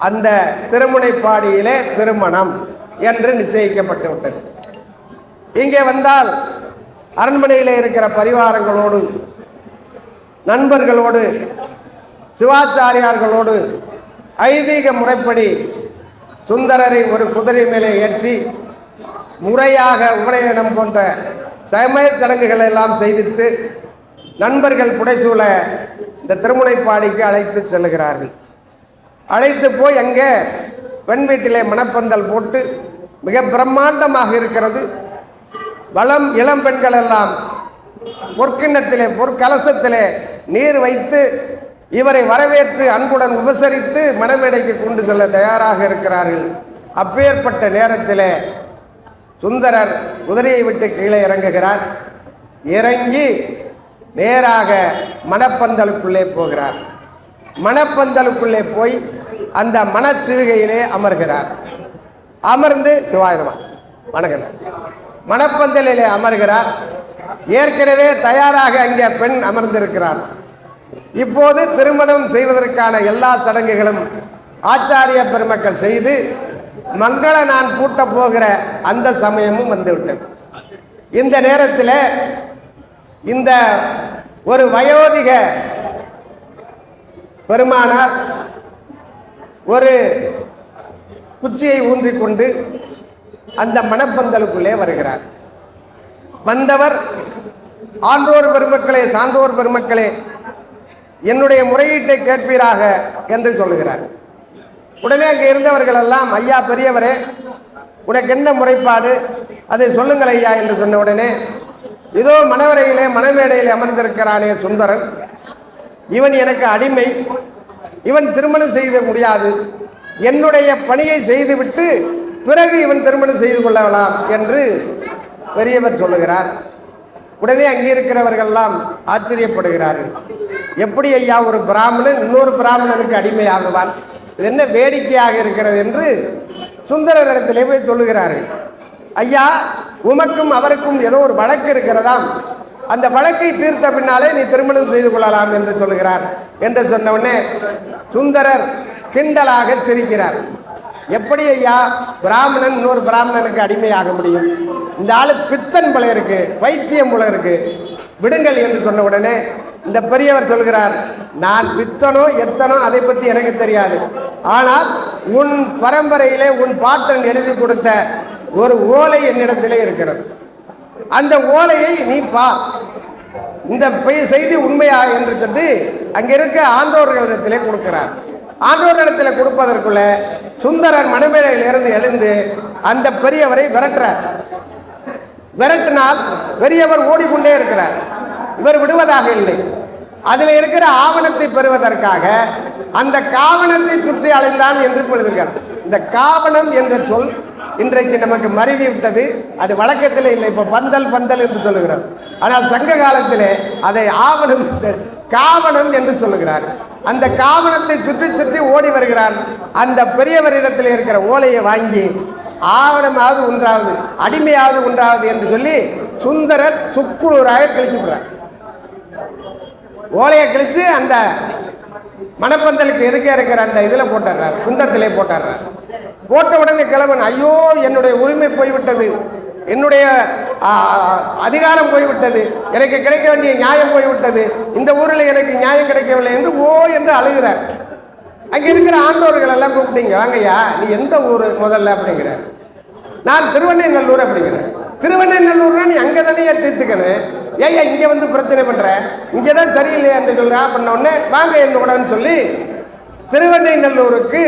அந்த திருமுனைப்பாடியிலே திருமணம் என்று நிச்சயிக்கப்பட்டு விட்டது. இங்கே வந்தால் அரண்மனையில் இருக்கிற பரிவாரங்களோடு, நண்பர்களோடு, சிவாச்சாரியார்களோடு ஐதீக முறைப்படி சுந்தரரை ஒரு குதிரை மேலே ஏற்றி முறையாக உபநயனம் போன்ற சமய சடங்குகள் எல்லாம் செய்வித்து நண்பர்கள் புடைசூழ இந்த திருமுனைப்பாடிக்கு அழைத்து செல்லுகிறார்கள். அழைத்து போய் அங்கே பெண் வீட்டிலே மணப்பந்தல் போட்டு மிக பிரம்மாண்டமாக இருக்கிறது. இளம் பெண்கள் எல்லாம் பொற்கிண்ணத்திலே, பொற்கலசத்திலே நீர் வைத்து இவரை வரவேற்று அன்புடன் உபசரித்து மணமேடைக்கு கொண்டு செல்ல தயாராக இருக்கிறார்கள். அப்பேற்பட்ட நேரத்திலே சுந்தரர் குதிரையை விட்டு கீழே இறங்குகிறார். இறங்கி நேராக மணப்பந்தலுக்குள்ளே போகிறார். மணப்பந்தலுக்குள்ளே போய் அந்த மணச்சிவிகையிலே அமர்கிறார். அமர்ந்து சிவாயிரமா வணங்குகிறார். மணப்பந்தலிலே அமர்கிறார். ஏற்கனவே தயாராக அங்கே பெண் அமர்ந்திருக்கிறார். இப்போது திருமணம் செய்வதற்கான எல்லா சடங்குகளும் ஆச்சாரிய பெருமக்கள் செய்து மங்கள நான் பூட்ட போகிற அந்த சமயமும் வந்துவிட்டது. இந்த நேரத்தில் இந்த ஒரு வயோதிக பெருமானார் ஒரு குச்சியை ஊன்றிக்கொண்டு அந்த மணப்பந்தலுக்குள்ளே வருகிறார். வந்தவர், ஆன்றோர் பெருமக்களே, சான்றோர் பெருமக்களே, என்னுடைய முறையீட்டை கேட்பீராக என்று சொல்லுகிறார். உடனே அங்கே இருந்தவர்கள் எல்லாம், ஐயா பெரியவரே, உனக்கு என்ன முறைப்பாடு, அதை சொல்லுங்கள் ஐயா என்று சொன்ன உடனே, இதோ மணவரையிலே மணமேடையில் அமர்ந்திருக்கிறானே சுந்தரன், இவன் எனக்கு அடிமை, இவன் திருமணம் செய்த முடியாது, என்னுடைய பணியை செய்துவிட்டு பிறகு இவன் திருமணம் செய்து கொள்ளலாம் என்று பெரியவர் சொல்லுகிறார். உடனே அங்கே இருக்கிறவர்கள்லாம் ஆச்சரியப்படுகிறார்கள். எப்படி ஐயா ஒரு பிராமணன் இன்னொரு பிராமணனுக்கு அடிமையாகுவான், இது என்ன வேடிக்கையாக இருக்கிறது என்று சுந்தரரிடத்திலே போய் சொல்லுகிறார்கள். ஐயா, உமக்கும் அவருக்கும் ஏதோ ஒரு வழக்கு இருக்கிறதாம், அந்த வழக்கை தீர்த்த பின்னாலே நீ திருமணம் செய்து கொள்ளலாம் என்று சொல்லுகிறார். என்று சொன்னவுடனே சுந்தரர் கிண்டலாக சிரிக்கிறார். எப்படி ஐயா பிராமணன் இன்னொரு பிராமணனுக்கு அடிமையாக முடியும், இந்த ஆளு பித்தன் போல இருக்கு, பைத்தியம் போல இருக்கு, விடுங்கள் என்று சொன்ன உடனே இந்த பெரியவர் சொல்கிறார், நான் பித்தனோ எத்தனோ அதை பற்றி எனக்கு தெரியாது, ஆனால் உன் பரம்பரையிலே உன் பாட்டன் எழுதி கொடுத்த ஒரு ஓலை என்னிடத்திலே இருக்கிறது, அந்த ஓலையை நீ பார், இந்த செய்தி உண்மையா என்று சொல்லி அங்கே இருக்க ஆண்டோர்களிடத்திலே கொடுக்கிறார். ஆண்டோரிடத்தில் கொடுப்பதற்குள்ள சுந்தரர் மணமேடையிலிருந்து எழுந்து அந்த பெரியவரை விரட்டுறார். விரட்டினால் பெரியவர் ஓடிக்கொண்டே இருக்கிறார். இவர் விடுவதாக இல்லை. அதில் இருக்கிற ஆவணத்தை பெறுவதற்காக அந்த காவணத்தை சுற்றி அலைந்தான் என்று எழுதுகிறார். இந்த காவணம் என்ற சொல் இன்றைக்கு நமக்கு மருவி விட்டது. அது வழக்கத்தில் இல்லை. இப்போ பந்தல் பந்தல் என்று சொல்லுகிறார். ஆனால் சங்க காலத்திலே அதை ஆவணம் காவணம் என்று சொல்லுகிறார். அந்த காவணத்தை சுற்றி சுற்றி ஓடி வருகிறான். அந்த பெரியவரிடத்தில் இருக்கிற ஓலையை வாங்கி ஆவணமாவது ஒன்றாவது அடிமையாவது ஒன்றாவது என்று சொல்லி சுந்தரர் சுக்குநூறாக கிழிச்சு விடுறார். ஓலையை கிழிச்சு அந்த மணப்பந்தலுக்கு எதுக்கே இருக்கிற அந்த இதில் போட்டுறார், குண்டத்திலே போட்டுறார். போட்ட உடனே கிழவன், ஐயோ என்னுடைய உரிமை போய்விட்டது, என்னுடைய அதிகாரம் போய்விட்டது, எனக்கு கிடைக்க வேண்டிய நியாயம் போய்விட்டது, இந்த ஊரில் எனக்கு நியாயம் கிடைக்கவில்லை என்று என்று அழுகிறார். அங்கே இருக்கிற ஆண்டோர்கள் எல்லாம் கூப்பிட்டீங்க, வாங்கய்யா நீ எந்த ஊர் முதல்ல அப்படிங்கிறார். நான் திருவண்ணைநல்லூர் அப்படிங்கிறேன். திருவண்ணைநல்லூர்னா நீ அங்கே தானே தீர்த்துக்கணும், ஏய்யா இங்கே வந்து பிரச்சனை பண்ணுற, இங்கே தான் சரியில்லையா என்று சொல்கிறா. பண்ண உடனே வாங்க என்னோடன்னு சொல்லி திருவண்ணைநல்லூருக்கு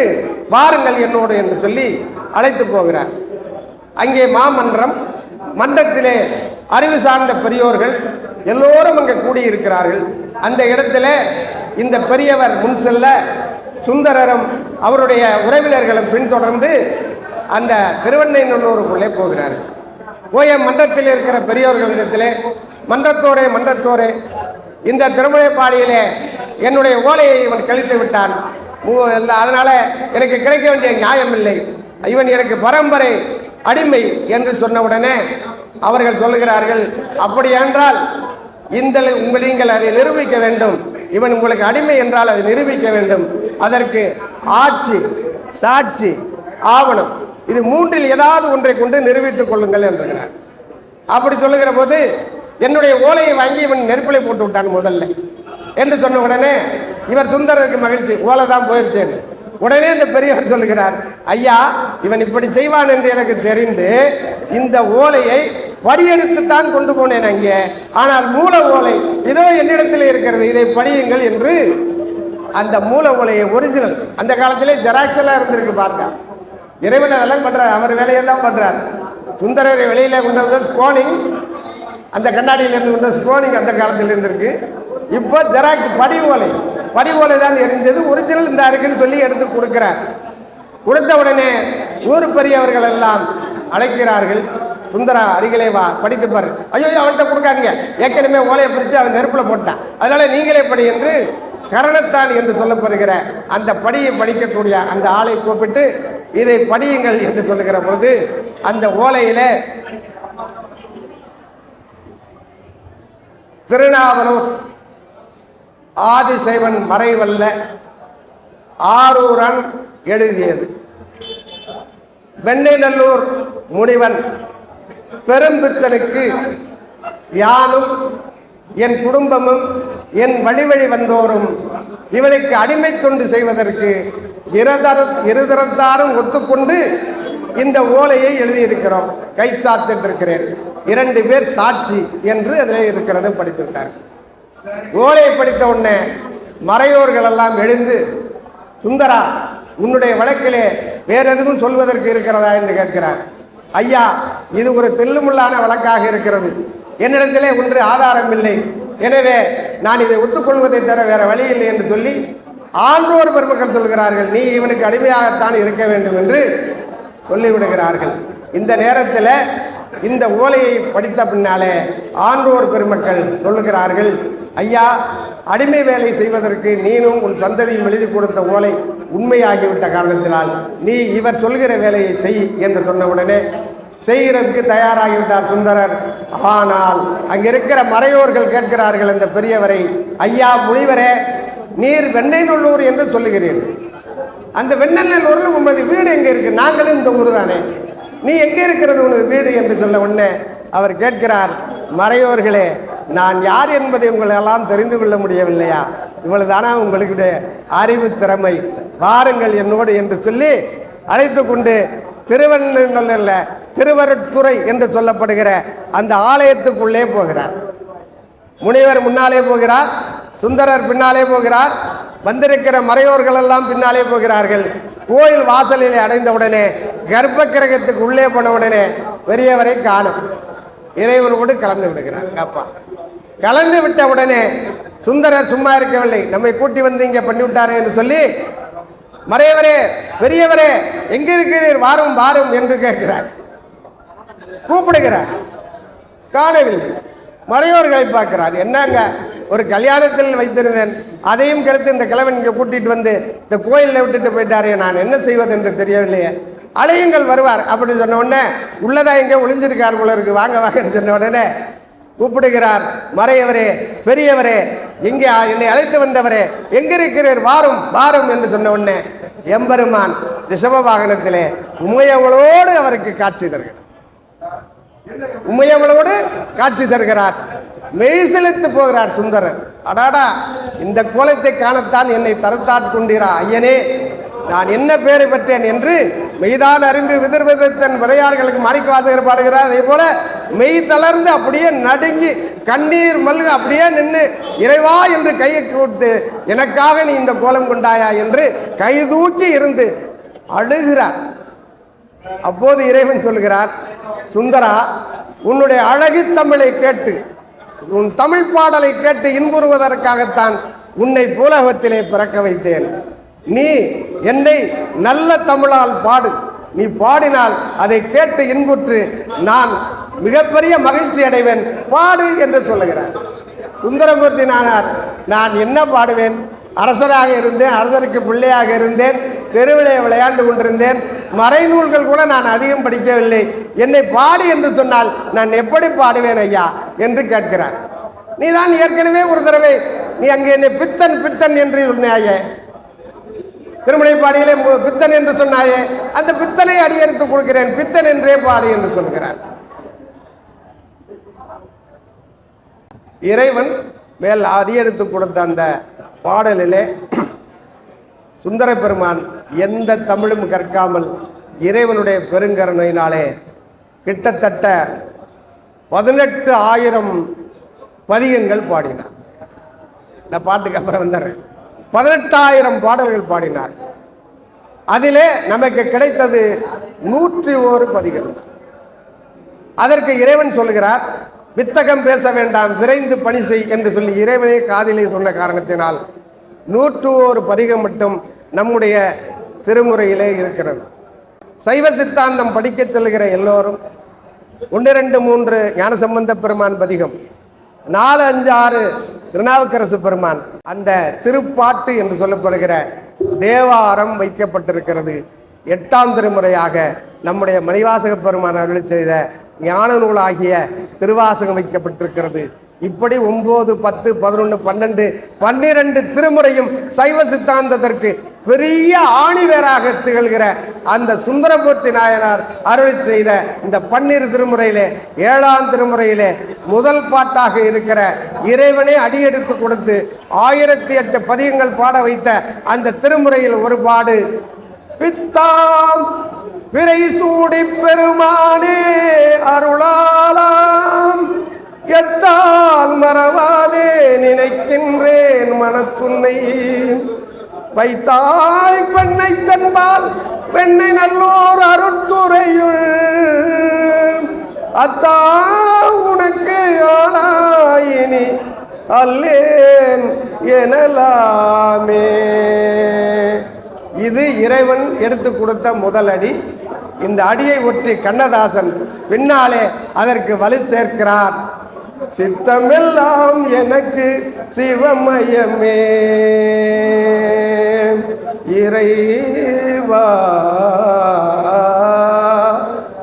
வாருங்கள் என்னோடு என்று சொல்லி அழைத்து போகிறார். அங்கே மாமன்றம், மன்றத்திலே அறிவு சார்ந்த பெரியோர்கள் எல்லோரும் அங்கே கூடியிருக்கிறார்கள். அந்த இடத்துல இந்த பெரியவர் முன் செல்ல சுந்தரரும் அவருடைய உறவினர்களும் பின்தொடர்ந்து அந்த திருவண்ணைநல்லூருக்குள்ளே போகிறார்கள். போய மன்றத்தில் இருக்கிற பெரியோர்களிடத்திலே, மன்றத்தோரே இந்த திருமுறைப்பாடியிலே என்னுடைய ஓலையை இவன் கழித்து விட்டான், அதனால் எனக்கு கிடைக்க வேண்டிய நியாயம் இல்லை, இவன் எனக்கு பரம்பரை அடிமை என்று சொன்னவுடனே அவர்கள் சொல்லுகிறார்கள், அப்படி என்றால் நீங்கள் அதை நிரூபிக்க வேண்டும், இவன் உங்களுக்கு அடிமை என்றால் அதை நிரூபிக்க வேண்டும், அதற்கு ஆட்சி, சாட்சி, ஆவணம், இது மூன்றில் ஏதாவது ஒன்றை கொண்டு நிரூபித்துக் கொள்ளுங்கள் என்கிறார். அப்படி சொல்லுகிற போது என்னுடைய ஓலையை வாங்கி இவன் நெருப்பிலை போட்டு விட்டான் முதல்ல என்று சொன்ன உடனே இவர் சுந்தரருக்கு மகிழ்ச்சி, ஓலை தான் போயிடுச்சேன்னு. உடனே இந்த பெரியவர் சொல்லுகிறார், ஐயா இவன் இப்படி செய்வான் என்று எனக்கு தெரிந்து இந்த ஓலையை படியெடுத்துத்தான் கொண்டு போனேன் அங்கே, ஆனால் மூல ஓலை இதோ என்னிடத்தில் இருக்கிறது, இதை படியுங்கள் என்று அந்த மூல ஓலையை ஒரிஜினல், அந்த காலத்திலே ஜெராக்ஸ் எல்லாம் இருந்திருக்கு பார்க்க, இறைவன் அதெல்லாம் பண்றார், அவர் வேலையெல்லாம் பண்றார். சுந்தரரை வெளியில கொண்டு வந்த ஸ்கோனிங், அந்த கண்ணாடியிலிருந்து கொண்ட ஸ்கோனிங் அந்த காலத்தில் இருந்திருக்கு. இப்போ ஜெராக்ஸ் படி ஓலை தான் எரிஞ்சது, ஒரிஜினல் இந்த இருக்குன்னு சொல்லி எடுத்து கொடுக்கிறார். கொடுத்த உடனே ஊர் பெரியவர்கள் எல்லாம் அழைக்கிறார்கள், சுந்தரா அருகிலே வா படித்து பாரு. ஐயோ அவன்கிட்ட கொடுக்காதீங்க, ஏற்கனவே ஓலையை பிரித்து அவன் நெருப்பில் போட்டான், அதனால நீங்களே படி என்று கரணத்தான் என்று சொல்லப்படுகிற அந்த படியை படிக்கக்கூடிய அந்த ஆளை கூப்பிட்டு இதை படியுங்கள் என்று சொல்லுகிற பொழுது அந்த ஓலையில திருநாவலூர் ஆதிசைவன் மறைவல்ல ஆரூரன் எழுதியது, வெண்ணைநல்லூர் முனிவன் பெரும்பித்தனுக்கு யானும் என் குடும்பமும் என் வழி வந்தோரும் இவனுக்கு அடிமை தொண்டு செய்வதற்கு இருதரத்தாரும் ஒத்துக்கொண்டு இந்த ஓலையை எழுதியிருக்கிறோம், கை சாத்திட்டிருக்கிறேன், 2 பேர் சாட்சி என்று அதில் இருக்கிறது படித்திருக்கார். ஓலையை படித்த உடனே மறையோர்கள் எல்லாம் எழுந்து, சுந்தரா உன்னுடைய வழக்கிலே வேற எதுவும் சொல்வதற்கு இருக்கிறதா என்று கேட்கிறார். ஐயா இது ஒரு தெல்லுமுள்ளான வழக்காக இருக்கிறது, என்னிடத்திலே ஒன்று ஆதாரம் இல்லை, எனவே நான் இதை ஒத்துக்கொள்வதை தவிர வேற வழி இல்லை என்று சொல்லி ஆன்றோர் பெருமக்கள் சொல்கிறார்கள், நீ இவனுக்கு அடிமையாகத்தான் இருக்க வேண்டும் என்று சொல்லிவிடுகிறார்கள். இந்த நேரத்தில் இந்த ஓலையை படித்த பின்னாலே ஆன்றோர் பெருமக்கள் சொல்லுகிறார்கள், ஐயா அடிமை வேலை செய்வதற்கு நீனும் உன் சந்ததியும் எழுதி கொடுத்த ஓலை உண்மையாகிவிட்ட காரணத்தினால் நீ இவர் சொல்கிற வேலையை செய் என்று சொன்னவுடனே செய்கிறதுக்கு தயாராகிவிட்டார் சுந்தரர். ஆனால் அங்கிருக்கிற மறையோர்கள் கேட்கிறார்கள் அந்த பெரியவரை, ஐயா முனிவரே நீர் வெண்ணைநல்லூர் என்று சொல்லுகிறீர், அந்த வெண்ணைநல்லூரில் உங்களது வீடு எங்கே இருக்கு, நாங்களும் இந்த ஊர் தானே, நீ எங்கே இருக்கிறது உனது வீடு என்று சொல்ல உடனே அவர் கேட்கிறார், மறையோர்களே நான் யார் என்பதை உங்களெல்லாம் தெரிந்து கொள்ள முடியவில்லையா, இவ்வளவுதானா உங்களுடைய அறிவு திறமை, வாருங்கள் என்னோடு என்று சொல்லி அழைத்து கொண்டு திருவண்ணல்ல திருவருட்துறை என்று சொல்லப்படுகிற அந்த ஆலயத்துக்குள்ளே போகிறார். முனிவர் முன்னாலே போகிறார், சுந்தரர் பின்னாலே போகிறார், வந்திருக்கிற மறையோர்கள் எல்லாம் பின்னாலே போகிறார்கள். கோயில் வாசலிலே அடைந்தவுடனே கர்ப்ப கிரகத்துக்கு உள்ளே போனவுடனே பெரியவரை காணும், இறைவனோடு கலந்து விடுகிறார். அப்பா கலந்து விட்ட உடனே சுந்தரர் சும்மா இருக்கவில்லை. நம்மை கூட்டி வந்து இங்கே பண்ணிவிட்டாரே என்று சொல்லி, மறையவரே, பெரியவரே, எங்க இருக்கிறீர், வாரும் வாரும் என்று கேட்கிறார். கூப்பிடுகிறார், காணவில்லை. மறையோர்களை பார்க்கிறார். என்னங்க, ஒரு கல்யாணத்தில் வைத்திருந்தேன், அதையும் கெடுத்து இந்த கிழவன் இங்கே கூட்டிட்டு வந்து இந்த கோயிலில் விட்டுட்டு போயிட்டாரே, நான் என்ன செய்வது என்று தெரியவில்லையே, அழையுங்கள் வருவார் அப்படின்னு சொன்ன உடனே, உள்ளதா எங்கே ஒளிஞ்சிருக்கார் போல இருக்கு, வாங்க வாங்கன்னு சொன்ன உடனே கூப்பிடுகிறார். மறையவரே, பெரியவரே, எங்கே என்னை அழைத்து வந்தவரே, எங்க இருக்கிறீர், வாரும் வாரும் என்று சொன்ன உடனே எம்பெருமான் ரிஷப வாகனத்திலே உமையவளோடு அவருக்கு காட்சி தருகிறார். உமையவளோடு காட்சி தருகிறார். மெய் செலுத்து போகிறார் சுந்தரர். அடாடா, இந்த கோலத்தை காணத்தான் என்னை தரத்தாட்கொண்டீரா ஐயனே, நான் என்ன பேரை பெற்றேன் என்று மெய்தான் அறிந்து விதிர்விதத்தன் விளையார்களுக்கு மாணிக்கவாசகர் பாடுகிறார். அதே போல மெய் தளர்ந்து அப்படியே நடுங்கி கண்ணீர் மல்க அப்படியே நின்று, இறைவா என்று கையை கூட்டு, எனக்காக நீ இந்த கோலம் கொண்டாயா என்று கை தூக்கி இருந்து அழுகிறார். அப்போது இறைவன் சொல்கிறார், சுந்தரா, உன்னுடைய அழகு தமிழை கேட்டு, உன் தமிழ் பாடலை கேட்டு இன்புறுவதற்காகத்தான் உன்னை பூலகத்திலே பிறக்க வைத்தேன். நீ என்னை நல்ல தமிழால் பாடு, நீ பாடினால் அதை கேட்டு இன்புற்று நான் மிகப்பெரிய மகிழ்ச்சி அடைவேன், பாடு என்று சொல்லுகிறார். சுந்தரமூர்த்தி நானார், நான் என்ன பாடுவேன், அரசராக இருந்தேன், அரசருக்கு பிள்ளையாக இருந்தேன், தெருவிலே விளையாண்டு கொண்டிருந்தேன், மறைநூல்கள் கூட நான் அதிகம் படிக்கவில்லை, என்னை பாடு என்று சொன்னால் நான் எப்படி பாடுவேன் ஐயா என்று கேட்கிறார். நீ தான் ஏற்கனவே ஒரு தடவை நீ அங்கே என்னை பித்தன் பித்தன் என்று சொன்னாயே, திருமணைப்பாடியிலே பித்தன் என்று சொன்னாயே, அந்த பித்தனை அடியெடுத்து கொடுக்கிறேன், பித்தன் என்றே பாடு என்று சொல்கிறார். இறைவன் மேல் அடியெடுத்து கொடுத்த அந்த பாடலிலே சுந்தர பெருமான் எந்த தமிழும் கற்காமல் இறைவனுடைய பெருங்கருணையினாலே கிட்டத்தட்ட 18,000 பதிகங்கள் பாடினார். நான் பாட்டுக்கு அப்புறம் வந்துடுறேன். 18,000 பாடல்கள் பாடினார். அதிலே நமக்கு கிடைத்தது 101 பதிகம். அதற்கு இறைவன் சொல்லுகிறார், வித்தகம் பேச வேண்டாம், விரைந்து பணி செய் என்று சொல்லி இறைவனே காதிலே சொன்ன காரணத்தினால் 101 பதிகம் மட்டும் நம்முடைய திருமுறையிலே இருக்கிறது. சைவ சித்தாந்தம் படிக்க செல்கிற எல்லோரும் 1, 2, 3 ஞானசம்பந்த பெருமான் பதிகம், 4, 5, 6 திருநாவுக்கரசு பெருமான், அந்த திருப்பாட்டு என்று சொல்லப்படுகிற தேவாரம் வைக்கப்பட்டிருக்கிறது. 8ஆம் திருமுறையாக நம்முடைய மணிவாசக பெருமான் அருளி செய்த ஞான நூலாகிய திருவாசகம் வைக்கப்பட்டிருக்கிறது. இப்படி 9, 10, 11, 12, 12 திருமுறையும் சைவ சித்தாந்தத்திற்கு பெரிய ஆணிவேராக திகழ்கிற அந்த சுந்தரமூர்த்தி நாயனார் அருளி செய்த இந்த 12 திருமுறையிலே 7ஆம் திருமுறையிலே முதல் பாட்டாக இருக்கிற இறைவனே அடியெடுத்து கொடுத்து 1008 பதிகங்கள் பாட வைத்த அந்த திருமுறையில் ஒரு பாடு, பித்தாம் பிறை சூடி பெருமானே அருளாலாம் எத்தால் மறவாதே நினைக்கின்றேன் மனத்துன்னை, வைத்தாய் பெண்ணை தன்பால் பெண்ணை நல்லோர் அருட்துறையுள், அத்தா உனக்கு ஆளாயினி அல்லேன் எனலாமே. இது இறைவன் எடுத்து கொடுத்த முதல் அடி. இந்த அடியை ஒற்றி கண்ணதாசன் பின்னாலே அதற்கு வலு சேர்க்கிறார். சித்தமெல்லாம் எனக்கு சிவமயமே இறைவா,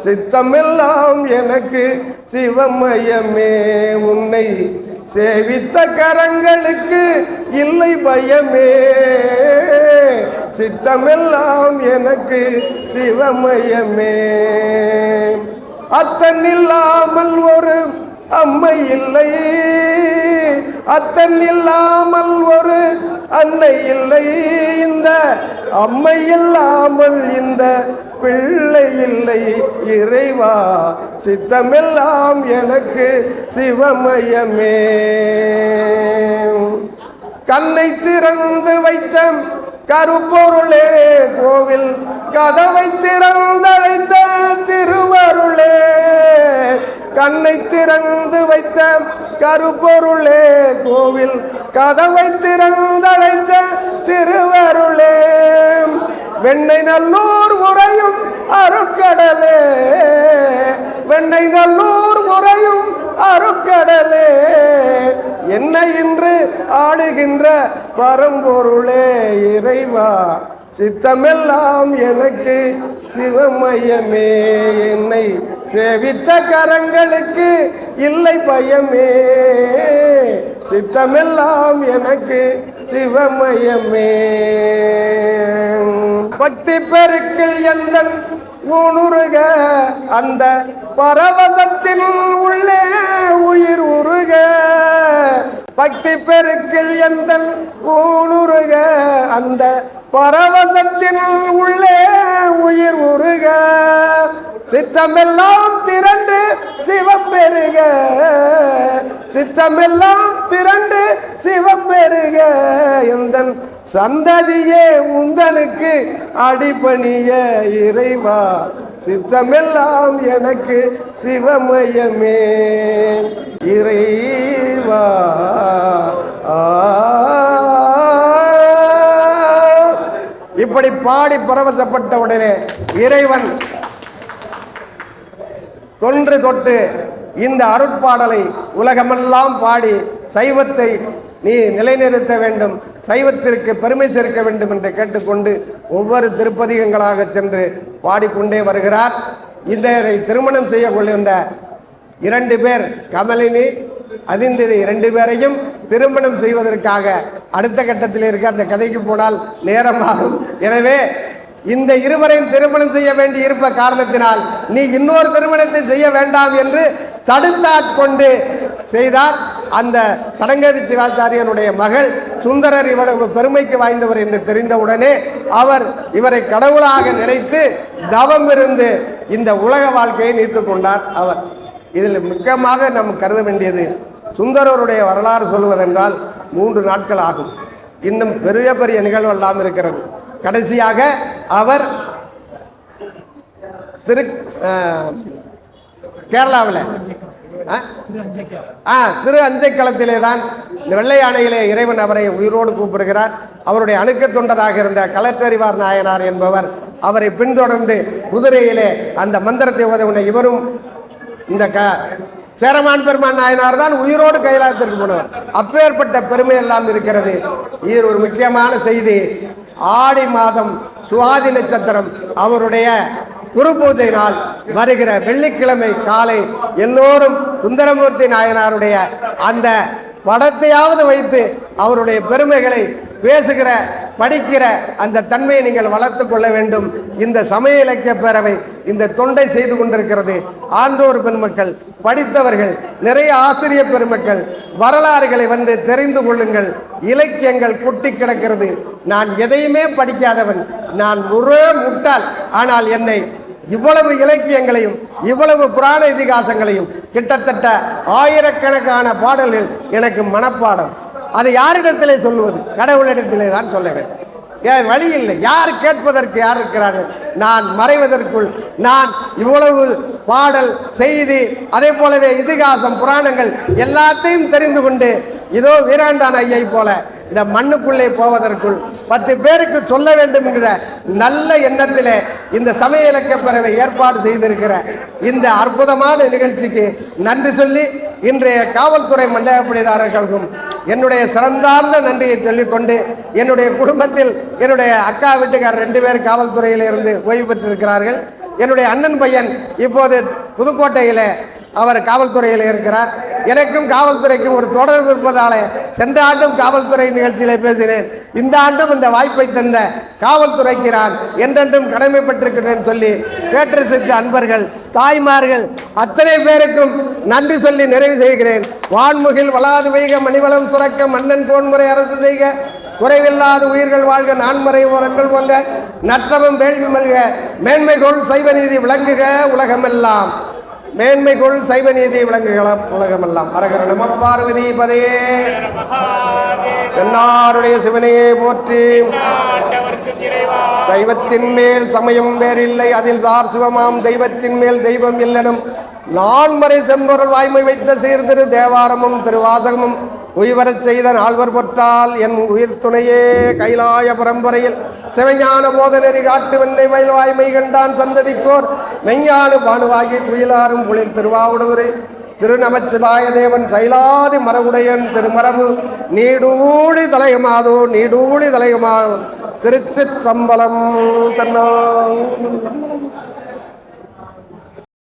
சித்தமெல்லாம் எனக்கு சிவமயமே, உன்னை சேவித்த கரங்களுக்கு இல்லை பயமே, சித்தமெல்லாம் எனக்கு சிவமயமே, அத்தன் இல்லாமல் ஒரு அம்மை இல்லை, அத்தன் இல்லாமல் ஒரு அன்னை இல்லை, இந்த அம்மை இல்லாமல் இந்த பிள்ளை இல்லை, இறைவா சித்தமெல்லாம் எனக்கு சிவமயமே. கண்ணை திறந்து வைத்த கருப்பொருளே கோவில், கதவை திறந்தழைத்த திருவருளே, கண்ணை திறந்து வைத்த கருப்பொருளே கோவில், கதவை திறந்தழைத்த திருவருளே, வெண்ணை நல்லூர் உறையும் அருட்கடலே, வெண்ணை நல்லூர் உறையும் அருட்கடலே, என்னை இன்று ஆளுகின்ற பரம்பொருளே இறைவா, சித்தமெல்லாம் எனக்கு சிவமயமே, என்னை சேவித்த கரங்களுக்கு இல்லை பயமே, சித்தமெல்லாம் எனக்கு சிவமயமே. பக்தி பெருக்கில் எந்தன் ஊனுருக, அந்த பரவசத்தின் உள்ளே உயிர் உருக, பக்தி பெருக்கில் எந்தன் ஊனுருக, அந்த பரவசத்தின் உள்ளே உயிர் உருக, சித்தமெல்லாம் திரண்டு சிவம் பெருக, சித்தமெல்லாம் திரண்டு சிவம் பெருக, எந்தன் சந்ததியே உந்தனுக்கு அடிபணிய இறைவா, சித்தமெல்லாம் எனக்கு சிவமயமே இறைவா. இப்படி பாடி பரவசப்பட்ட உடனே இறைவன் தொன்று தொட்டு இந்த அருட்பாடலை உலகமெல்லாம் பாடி சைவத்தை நீ நிலைநிறுத்த வேண்டும், சைவத்திற்கு பெருமை சேர்க்க வேண்டும் என்று கேட்டுக்கொண்டு ஒவ்வொரு திருப்பதிகங்களாக சென்று பாடிக்கொண்டே வருகிறார். இதை திருமணம் செய்ய கொள்கின்ற 2 பேர், கமலினி அதிந்திரி 2 பேரையும் திருமணம் செய்வதற்காக அடுத்த கட்டத்தில் இருக்க, அந்த கதைக்கு போனால் நேரமாகும். எனவே இந்த இருவரையும் திருமணம் செய்ய வேண்டி இருப்ப காரணத்தினால் நீ இன்னொரு திருமணத்தை செய்ய வேண்டாம் என்று தடுத்தாட்கொண்டு செய்தார். அந்த சடங்கேரி சிவாச்சாரியனுடைய மகள் சுந்தரர் இவ்வளவு பெருமைக்கு வாய்ந்தவர் என்று தெரிந்தவுடனே அவர் இவரை கடவுளாக நினைத்து தவம் இருந்து இந்த உலக வாழ்க்கையை நீத்துக் கொண்டார். அவர் இதில் முக்கியமாக நாம் கருத வேண்டியது, சுந்தரருடைய வரலாறு சொல்வதென்றால் 3 நாட்கள் ஆகும். இன்னும் பெரிய பெரிய நிகழ்வு எல்லாம் இருக்கிறது. கடைசியாக அவர் கேரளாவில் திரு அஞ்சைக்களத்திலே தான் இந்த வெள்ளை யானையிலே இறைவன் அவரை உயிரோடு கூப்பிடுகிறார். அவருடைய அணுக்க தொண்டராக இருந்த களத்தறிவார் நாயனார் என்பவர் அவரை பின்தொடர்ந்து குதிரையிலே அந்த மந்திரத்தை உதவின. இவரும் இந்த சேரமான் பெருமான் நாயனார் தான் உயிரோடு கைலாயத்திற்கு போனவர். அப்பேற்பட்ட பெருமை எல்லாம் இருக்கிறது. இது ஒரு முக்கியமான செய்தி. ஆடி மாதம் சுவாதி நட்சத்திரம் அவருடைய குரு பூஜை நாள் வருகிற வெள்ளிக்கிழமை காலை எல்லோரும் சுந்தரமூர்த்தி நாயனாருடைய அந்த படத்தையாவது வைத்து அவருடைய பெருமைகளை பேசுகிற படிக்கிற அந்த தன்மையை நீங்கள் வளர்த்து கொள்ள வேண்டும். இந்த சமய இலக்கிய பேரவை இந்த தொண்டை செய்து கொண்டிருக்கிறது. ஆன்றோர் பெருமக்கள், படித்தவர்கள், நிறைய ஆசிரியர் பெருமக்கள், வரலாறுகளை வந்து தெரிந்து கொள்ளுங்கள். இலக்கியங்கள் கொட்டி கிடக்கிறது. நான் எதையுமே படிக்காதவன், நான் ஒரே முட்டாள். ஆனால் என்னை இவ்வளவு இலக்கியங்களையும் இவ்வளவு புராண இதிகாசங்களையும் கிட்டத்தட்ட ஆயிரக்கணக்கான பாடல்கள் எனக்கு மனப்பாடம். அதை யாரிடத்திலே சொல்லுவது? கடவுளிடத்திலே தான் சொல்ல வேண்டும். வழி இல்லை. யார் கேட்பதற்கு யார் இருக்கிறார்கள்? நான் மறைவதற்குள் நான் இவ்வளவு பாடல் செய்தி, அதே போலவே இதிகாசம், புராணங்கள் எல்லாத்தையும் தெரிந்து கொண்டு இதோ வீராண்டான் ஐயை போல இந்த மண்ணுக்குள்ளே போவதற்குள் 10 பேருக்கு சொல்ல வேண்டும் என்கிற நல்ல எண்ணத்திலே இந்த சமய இலக்கிய பேரவை ஏற்பாடு செய்திருக்கிற இந்த அற்புதமான நிகழ்ச்சிக்கு நன்றி சொல்லி இன்றைய காவல்துறை மண்டலப்படிதாரர்களுக்கும் என்னுடைய சிறந்தார்ந்த நன்றியை சொல்லிக்கொண்டு, என்னுடைய குடும்பத்தில் என்னுடைய அக்கா வீட்டுக்காரர் 2 பேர் காவல்துறையில் இருந்து ஓய்வு பெற்றிருக்கிறார்கள். என்னுடைய அண்ணன் பையன் இப்போது புதுக்கோட்டையில் அவர் காவல்துறையில் இருக்கிறார். எனக்கும் காவல்துறைக்கும் ஒரு தொடர்பு இருப்பதாலே சென்ற ஆண்டும் காவல்துறை நிகழ்ச்சியில் பேசினேன். இந்த ஆண்டும் இந்த வாய்ப்பை தந்த காவல்துறைக்கு நான் என்றென்றும் கடமைப்பட்டிருக்கிறேன் சொல்லி கேட்டரசித்த அன்பர்கள், தாய்மார்கள் அத்தனை பேருக்கும் நன்றி சொல்லி நிறைவு செய்கிறேன். வான்முகில் வளாது வைக மணிவளம் சுரக்க மன்னன் கோன்முறை அரசு செய்க குறைவில்லாத உயிர்கள் வாழ்க நான்மறை ஓரங்கள் போங்க நற்றவம் வேள்வி மல்க மேன்மைகொள் சைவ நீதி விளங்குக உலகமெல்லாம் மேன்மைகொள் சைவ நீதி விளங்குகளாம் உலகமெல்லாம். அரகர நம பார்வதி பதையே தென்னாருடைய சிவனையே போற்றி. சைவத்தின் மேல் சமயம் வேறில்லை, அதில் சார் சிவமாம் தெய்வத்தின் மேல் தெய்வம் இல்லனும் நான்மறை செம்பொருள் வாய்மை வைத்த சீர்திரு தேவாரமும் திருவாசகமும் உய்வரச் செய்த நால்வர் பொற்றால் என் உயிர் துணையே கைலாய பரம்பரையில் சிவஞான போத நெறி காட்டு வெண்ணை வயல்வாய்மை கண்டான் சந்ததிக்கோர் மெஞ்ஞானு பானுவாகி துயிலாரும் புலில் திருவாவூடுதுறை திருநமச்சிவாய தேவன் சைலாதி மரவுடையன் திருமரபு நீடூழி தலையமாதோ நீடூழி தலையமாதோ திருச்சிற்றம்பலம் தன்னா